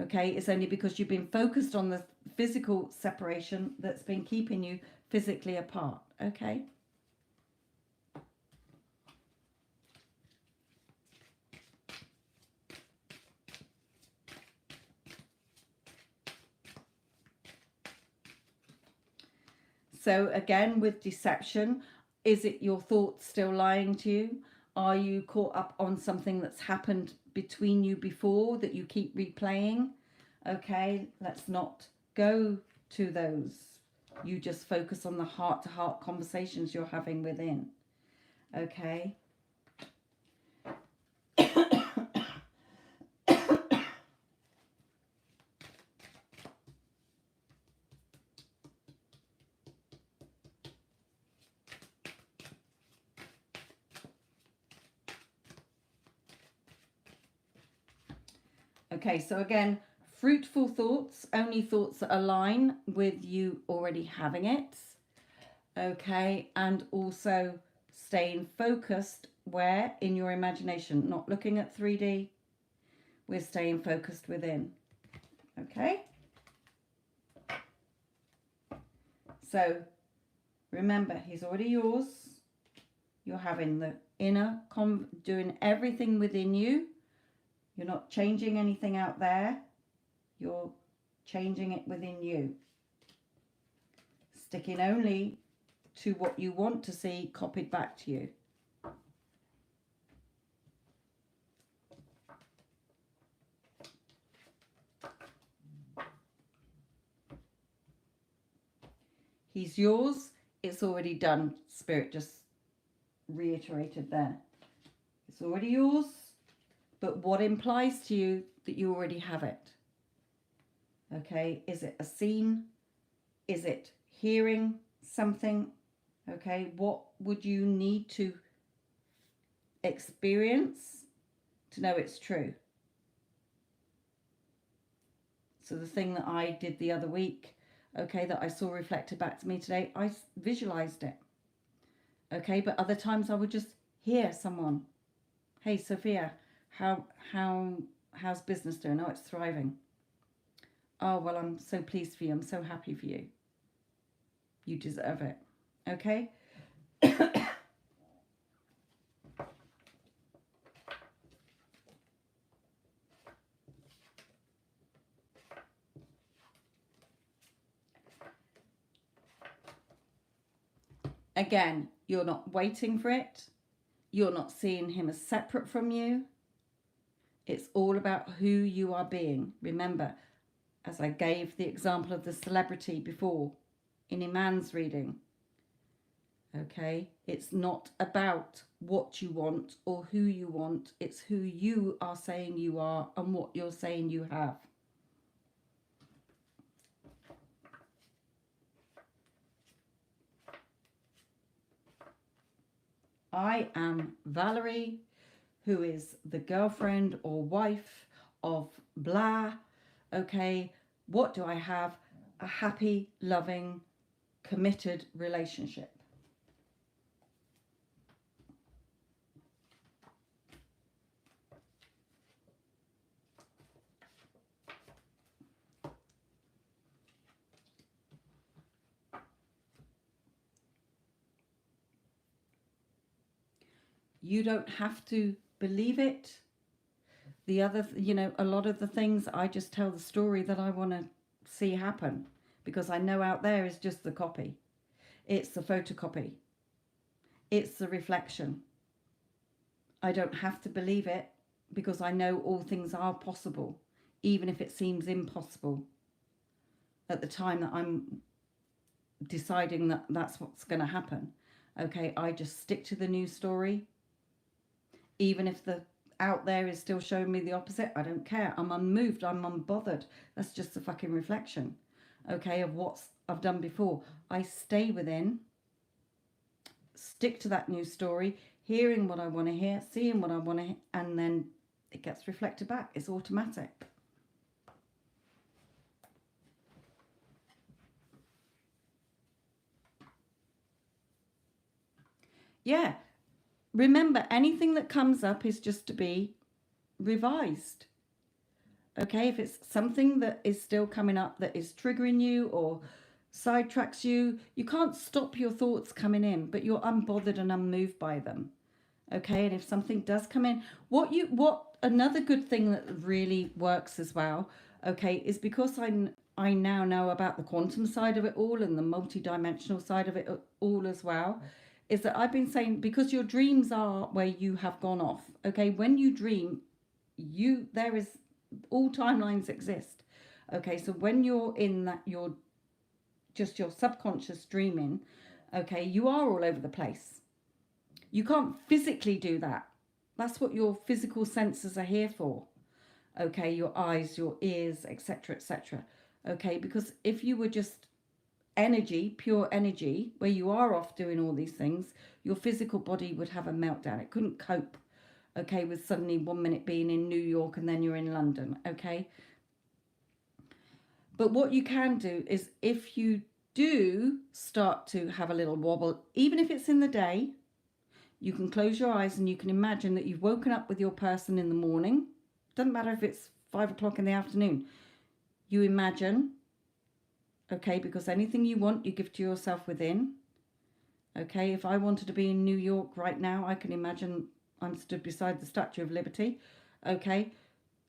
S1: Okay, it's only because you've been focused on the physical separation that's been keeping you physically apart. Okay. So again, with deception, is it your thoughts still lying to you? Are you caught up on something that's happened between you before that you keep replaying? Okay, let's not go to those. You just focus on the heart-to-heart conversations you're having within. Okay. Okay, so again, fruitful thoughts, only thoughts that align with you already having it. Okay, and also staying focused where? In your imagination, not looking at 3D. We're staying focused within. Okay? So remember, he's already yours. You're having the inner, doing everything within you. You're not changing anything out there. You're changing it within you. Sticking only to what you want to see copied back to you. He's yours. It's already done. Spirit just reiterated there. It's already yours. But what implies to you that you already have it? Okay. Is it a scene? Is it hearing something? Okay. What would you need to experience to know it's true? So the thing that I did the other week, okay, that I saw reflected back to me today, I visualized it. Okay, but other times I would just hear someone, hey Sophia, how's business doing? Oh, it's thriving. Oh, well, I'm so pleased for you. I'm so happy for you. You deserve it. Okay? Again, you're not waiting for it. You're not seeing him as separate from you. It's all about who you are being. Remember, as I gave the example of the celebrity before in Iman's reading, okay, it's not about what you want or who you want. It's who you are saying you are and what you're saying you have. I am Valerie, who is the girlfriend or wife of blah. Okay, what do I have? A happy, loving, committed relationship. You don't have to believe it. The other, a lot of the things, I just tell the story that I want to see happen, because I know out there is just the copy. It's the photocopy. It's the reflection. I don't have to believe it, because I know all things are possible, even if it seems impossible at the time that I'm deciding that that's what's going to happen. Okay, I just stick to the news story. Even if the out there is still showing me the opposite, I don't care. I'm unmoved. I'm unbothered. That's just a fucking reflection, okay, of what I've done before. I stay within, stick to that news story, hearing what I want to hear, seeing what I want to hear, and then it gets reflected back. It's automatic. Yeah. Remember, anything that comes up is just to be revised. Okay, if it's something that is still coming up that is triggering you or sidetracks you, you can't stop your thoughts coming in, but you're unbothered and unmoved by them. Okay, and if something does come in, what another good thing that really works as well, okay, is because I now know about the quantum side of it all and the multi-dimensional side of it all as well, is that I've been saying, because your dreams are where you have gone off. Okay, when you dream, there is, all timelines exist. Okay, so when you're in that, you're just your subconscious dreaming, okay, you are all over the place. You can't physically do that. That's what your physical senses are here for. Okay, your eyes, your ears, etc., etc. Okay, because if you were just energy, pure energy, where you are off doing all these things, your physical body would have a meltdown. It couldn't cope. Okay, with suddenly 1 minute being in New York and then you're in London. Okay. But what you can do is, if you do start to have a little wobble, even if it's in the day, you can close your eyes and you can imagine that you've woken up with your person in the morning. Doesn't matter if it's 5 o'clock in the afternoon. You imagine, okay, because anything you want, you give to yourself within. Okay, if I wanted to be in New York right now, I can imagine I'm stood beside the Statue of Liberty. Okay,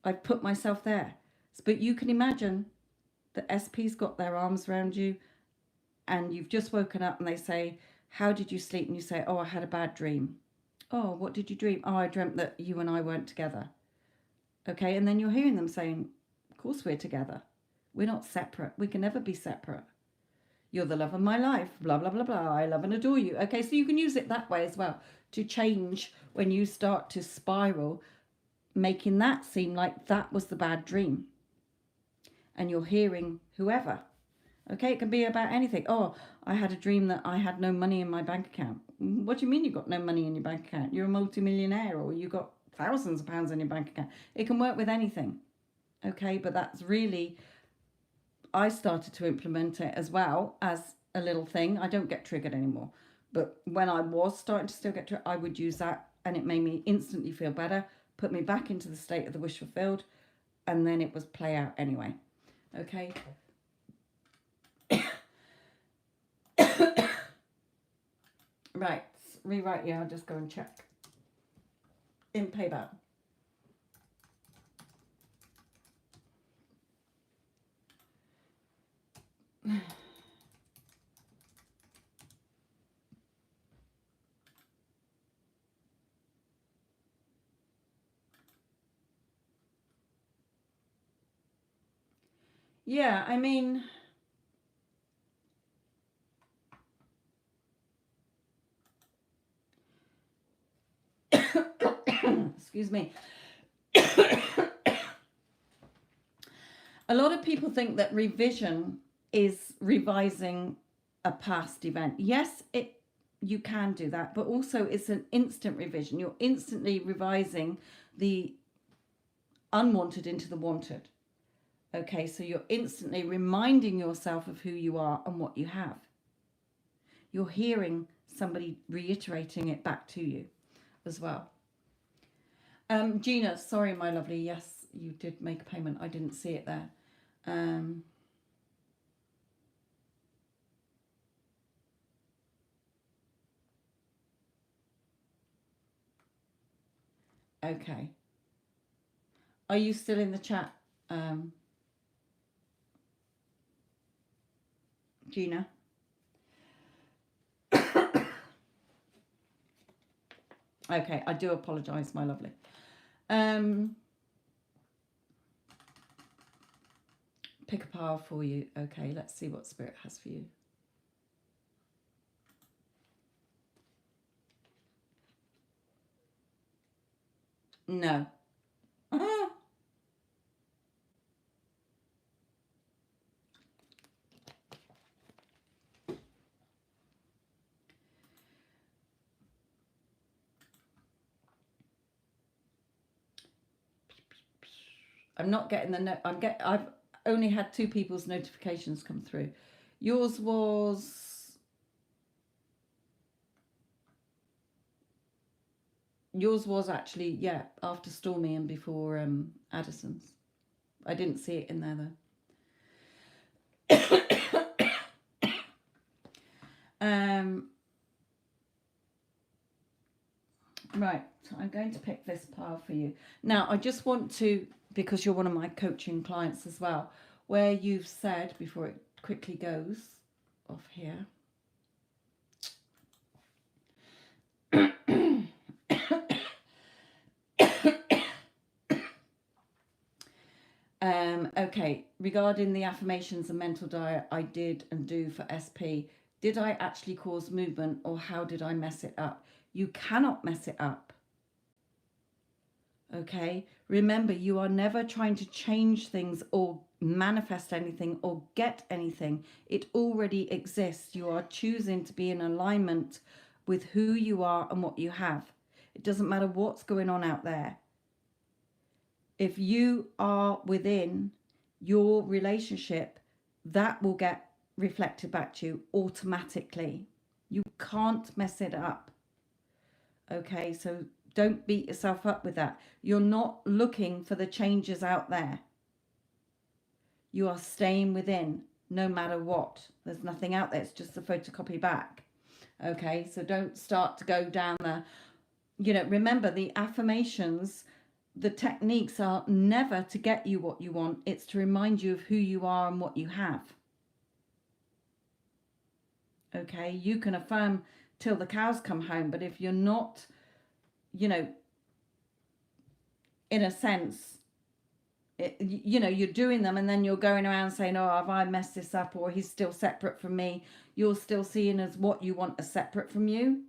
S1: I've put myself there. But you can imagine the SP's got their arms around you and you've just woken up and they say, how did you sleep? And you say, oh, I had a bad dream. Oh, what did you dream? Oh, I dreamt that you and I weren't together. Okay, and then you're hearing them saying, of course we're together. We're not separate. We can never be separate. You're the love of my life, blah, blah, blah, blah. I love and adore you. Okay, so you can use it that way as well to change when you start to spiral, making that seem like that was the bad dream. And you're hearing whoever. Okay, it can be about anything. Oh, I had a dream that I had no money in my bank account. What do you mean you got no money in your bank account? You're a multimillionaire, or you got thousands of pounds in your bank account. It can work with anything. Okay, but that's really, I started to implement it as well as a little thing. I don't get triggered anymore. But when I was starting to still get triggered, I would use that and it made me instantly feel better, put me back into the state of the wish fulfilled, and then it was play out anyway. Okay. Right, rewrite. Yeah, I'll just go and check. In PayPal. Yeah, I mean, excuse me. A lot of people think that revision is revising a past event. Yes, you can do that, but also it's an instant revision. You're instantly revising the unwanted into the wanted. Okay, so you're instantly reminding yourself of who you are and what you have. You're hearing somebody reiterating it back to you as well. Gina, sorry, my lovely. Yes, you did make a payment. I didn't see it there. Okay. Are you still in the chat, Gina? Okay, I do apologise, my lovely. Pick a pile for you. Okay, let's see what Spirit has for you. No. I'm not getting the note. I've only had 2 people's notifications come through. Yours was actually, yeah, after Stormy and before Addison's. I didn't see it in there though. Right, so I'm going to pick this pile for you. Now, I just want to, because you're one of my coaching clients as well, where you've said, before it quickly goes off here. Okay, regarding the affirmations and mental diet I did and do for SP, did I actually cause movement, or how did I mess it up? You cannot mess it up. Okay, remember, you are never trying to change things or manifest anything or get anything. It already exists. You are choosing to be in alignment with who you are and what you have. It doesn't matter what's going on out there. If you are within your relationship, that will get reflected back to you automatically. You can't mess it up. Okay, so don't beat yourself up with that. You're not looking for the changes out there. You are staying within no matter what. There's nothing out there. It's just a photocopy back. Okay, so don't start to go down the, remember the affirmations, the techniques are never to get you what you want. It's to remind you of who you are and what you have. Okay, you can affirm till the cows come home, but if you're not, in a sense, you're doing them and then you're going around saying, oh, have I messed this up, or he's still separate from me, you're still seeing as what you want as separate from you,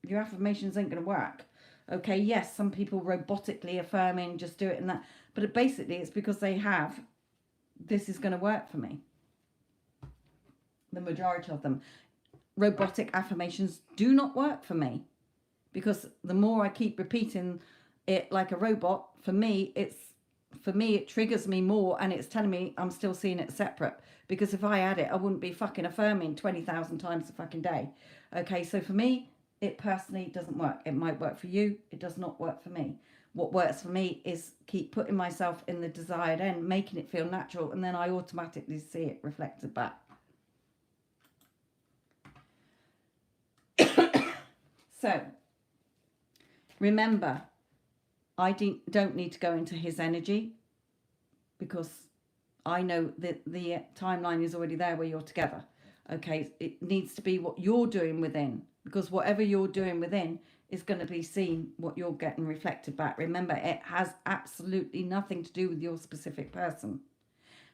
S1: your affirmations ain't going to work. Okay, yes, some people robotically affirming, just do it and that, but basically it's because they have, this is going to work for me. The majority of them, robotic affirmations do not work for me, because the more I keep repeating it like a robot, for me it triggers me more, and it's telling me I'm still seeing it separate, because if I had it, I wouldn't be fucking affirming 20,000 times a fucking day. Okay, so for me, it personally doesn't work. It might work for you, it does not work for me. What works for me is keep putting myself in the desired end, making it feel natural, and then I automatically see it reflected back. So, remember, I don't need to go into his energy, because I know that the timeline is already there where you're together. Okay, it needs to be what you're doing within, because whatever you're doing within is going to be seen, what you're getting reflected back. Remember, it has absolutely nothing to do with your specific person.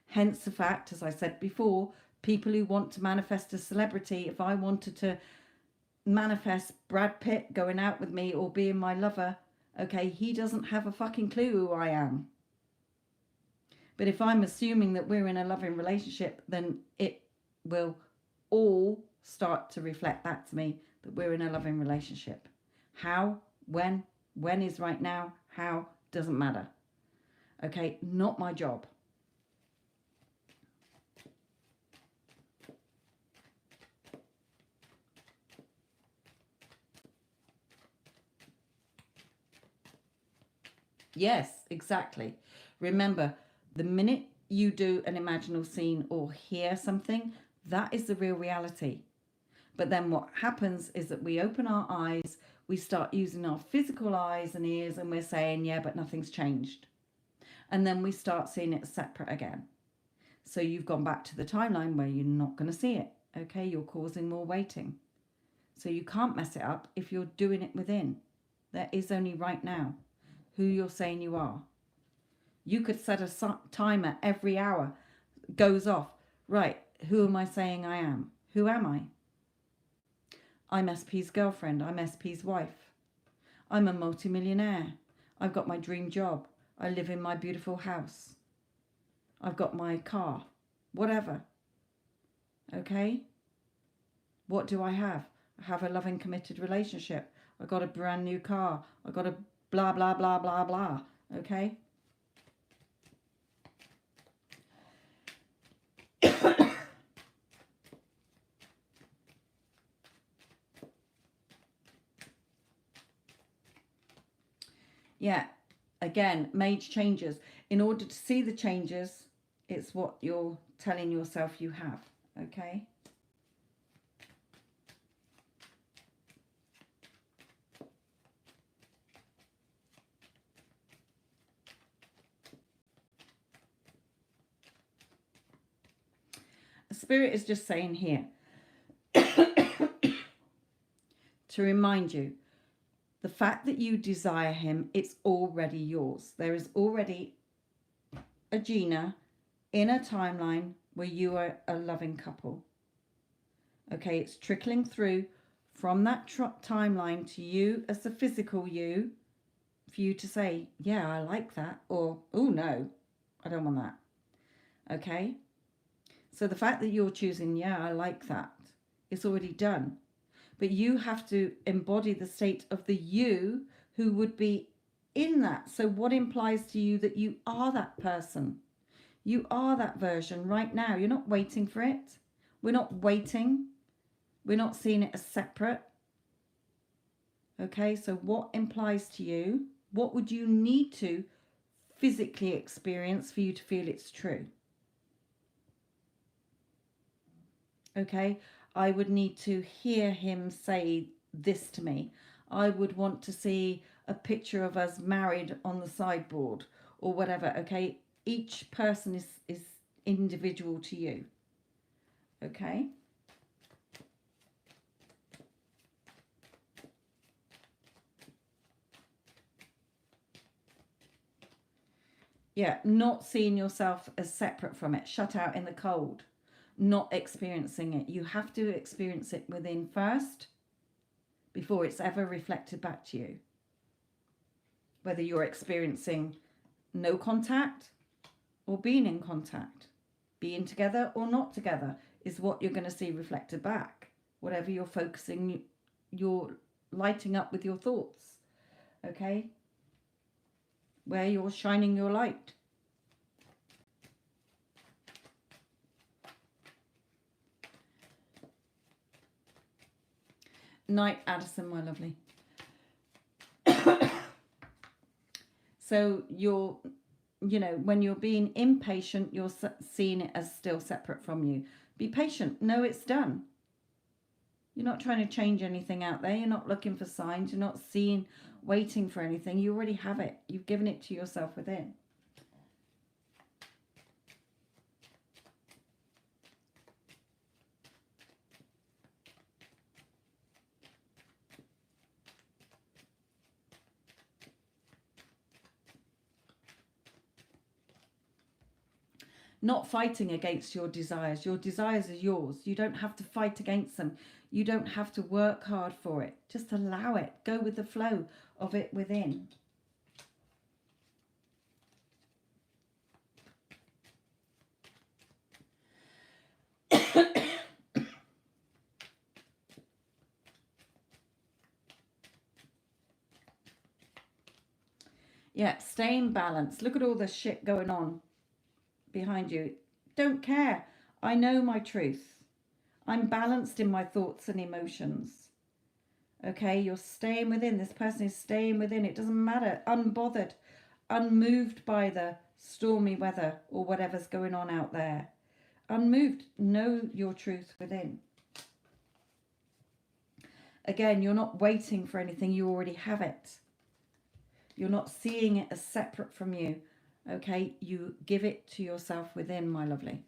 S1: Hence the fact, as I said before, people who want to manifest a celebrity, if I wanted to manifest Brad Pitt going out with me or being my lover, okay, he doesn't have a fucking clue who I am. But if I'm assuming that we're in a loving relationship, then it will all start to reflect back to me that we're in a loving relationship. How, when is right now, how, doesn't matter. Okay, not my job. Yes, exactly. Remember, the minute you do an imaginal scene or hear something, that is the real reality. But then what happens is that we open our eyes, we start using our physical eyes and ears, and we're saying, yeah, but nothing's changed. And then we start seeing it separate again. So you've gone back to the timeline where you're not going to see it. Okay, you're causing more waiting. So you can't mess it up if you're doing it within. There is only right now who you're saying you are. You could set a timer every hour, goes off. Right, who am I saying I am? Who am I? I'm SP's girlfriend. I'm SP's wife. I'm a multimillionaire. I've got my dream job. I live in my beautiful house. I've got my car. Whatever. Okay? What do I have? I have a loving, committed relationship. I got a brand new car. I got a blah, blah, blah, blah, blah. Okay? Yeah, again, major changes. In order to see the changes, it's what you're telling yourself you have. Okay? Spirit is just saying here to remind you, the fact that you desire him, it's already yours. There is already a Gina in a timeline where you are a loving couple. Okay, it's trickling through from that timeline to you as the physical you, for you to say, yeah, I like that, or, oh no, I don't want that. Okay? So the fact that you're choosing, yeah, I like that, it's already done. But you have to embody the state of the you who would be in that. So what implies to you that you are that person? You are that version right now. You're not waiting for it. We're not waiting. We're not seeing it as separate. Okay, so what implies to you? What would you need to physically experience for you to feel it's true? Okay, I would need to hear him say this to me. I would want to see a picture of us married on the sideboard or whatever. Okay, each person is individual to you. Okay. Yeah, not seeing yourself as separate from it, shut out in the cold, not experiencing it. You have to experience it within first before it's ever reflected back to you. Whether you're experiencing no contact or being in contact, being together or not together is what you're going to see reflected back. Whatever you're focusing, you're lighting up with your thoughts. Okay? Where you're shining your light. Night, Addison, my lovely. So you're, when you're being impatient, you're seeing it as still separate from you. Be patient. No, it's done. You're not trying to change anything out there. You're not looking for signs. You're not waiting for anything. You already have it. You've given it to yourself within. Not fighting against your desires. Your desires are yours. You don't have to fight against them. You don't have to work hard for it. Just allow it. Go with the flow of it within. Yeah, stay in balance. Look at all the shit going on behind you. Don't care. I know my truth. I'm balanced in my thoughts and emotions. Okay, you're staying within. This person is staying within. It doesn't matter. Unbothered, unmoved by the stormy weather or whatever's going on out there. Unmoved. Know your truth within. Again, you're not waiting for anything. You already have it. You're not seeing it as separate from you. Okay, you give it to yourself within, my lovely.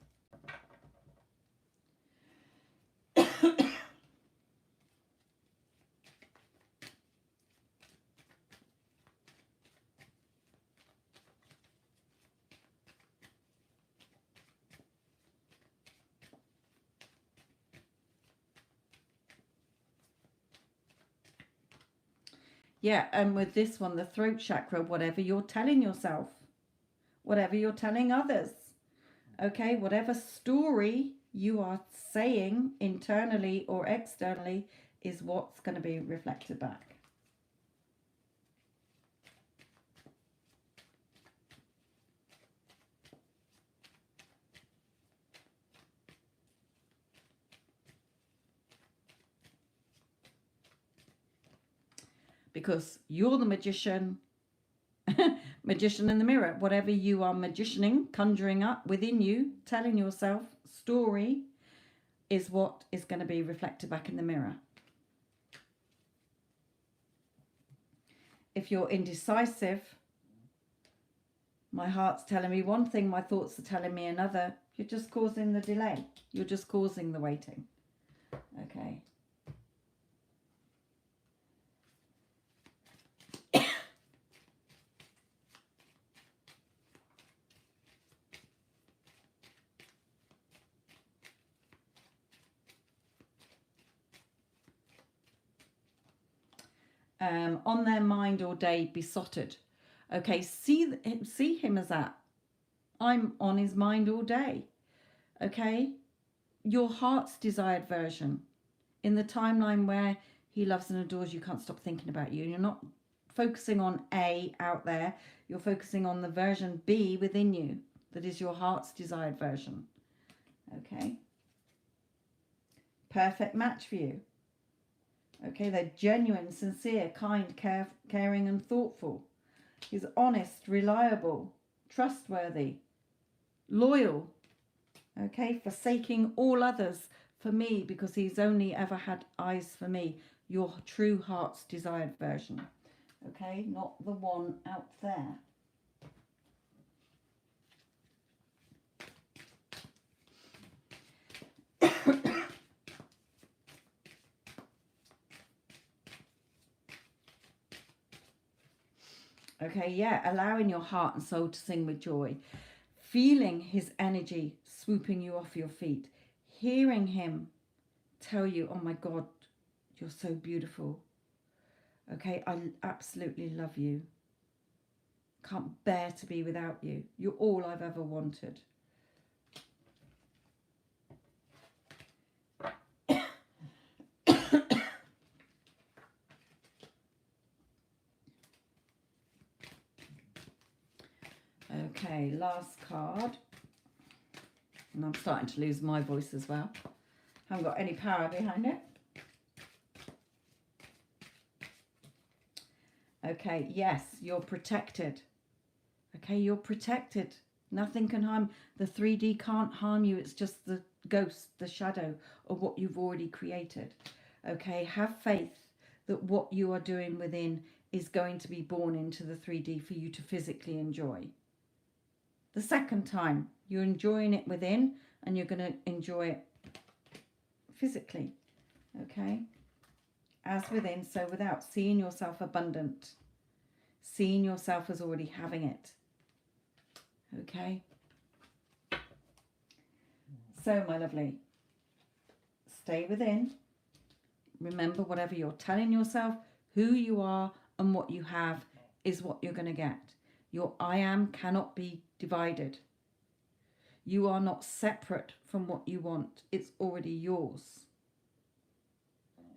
S1: Yeah, and with this one, the throat chakra, whatever you're telling yourself, whatever you're telling others, okay, whatever story you are saying internally or externally is what's going to be reflected back. Because you're the magician, magician in the mirror. Whatever you are magicianing, conjuring up within you, telling yourself story is what is going to be reflected back in the mirror. If you're indecisive, my heart's telling me one thing, my thoughts are telling me another, you're just causing the delay. You're just causing the waiting. Okay. On their mind all day, besotted. Okay, see him as that. I'm on his mind all day. Okay, your heart's desired version In the timeline where he loves and adores you, can't stop thinking about you. You're not focusing on A out there. You're focusing on the version B within you. That is your heart's desired version. Okay. Perfect match for you. Okay, they're genuine, sincere, kind, caring and thoughtful. He's honest, reliable, trustworthy, loyal. Okay, forsaking all others for me because he's only ever had eyes for me. Your true heart's desired version. Okay, not the one out there. Okay, yeah, allowing your heart and soul to sing with joy. Feeling his energy swooping you off your feet. Hearing him tell you, oh my God, you're so beautiful. Okay, I absolutely love you. Can't bear to be without you. You're all I've ever wanted. Okay, last card. And I'm starting to lose my voice as well. Haven't got any power behind it. Okay, yes, you're protected. Okay, you're protected. Nothing can harm. The 3D can't harm you. It's just the ghost, the shadow of what you've already created. Okay, have faith that what you are doing within is going to be born into the 3D for you to physically enjoy. The second time, you're enjoying it within and you're going to enjoy it physically. Okay, as within, so without. Seeing yourself abundant. Seeing yourself as already having it. Okay. So, my lovely, stay within. Remember, whatever you're telling yourself, who you are and what you have is what you're going to get. Your I am cannot be divided. You are not separate from what you want. It's already yours.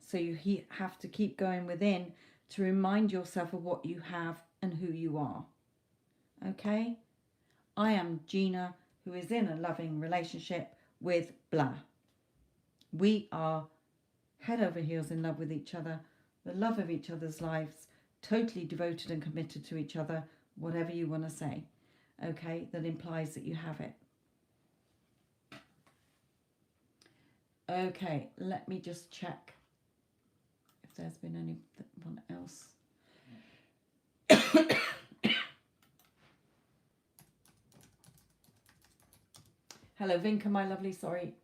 S1: So you have to keep going within to remind yourself of what you have and who you are. Okay? I am Gina, who is in a loving relationship with blah. We are head over heels in love with each other, the love of each other's lives, totally devoted and committed to each other, whatever you want to say. Okay? That implies that you have it. Okay, let me just check if there's been anyone else. Hello, Vinka, my lovely, sorry.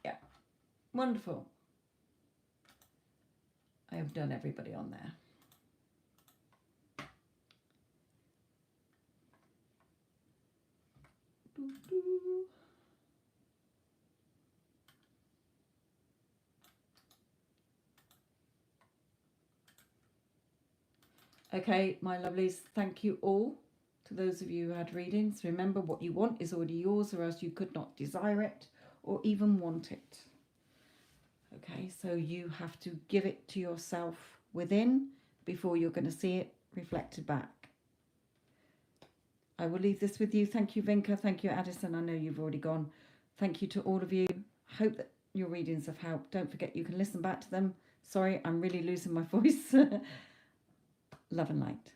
S1: Yeah, wonderful. I have done everybody on there. Okay, my lovelies, thank you all. To those of you who had readings, remember what you want is already yours, or else you could not desire it or even want it. Okay, so you have to give it to yourself within before you're going to see it reflected back. I will leave this with you. Thank you, Vinka. Thank you, Addison. I know you've already gone. Thank you to all of you. Hope that your readings have helped. Don't forget you can listen back to them. Sorry, I'm really losing my voice. Love and light.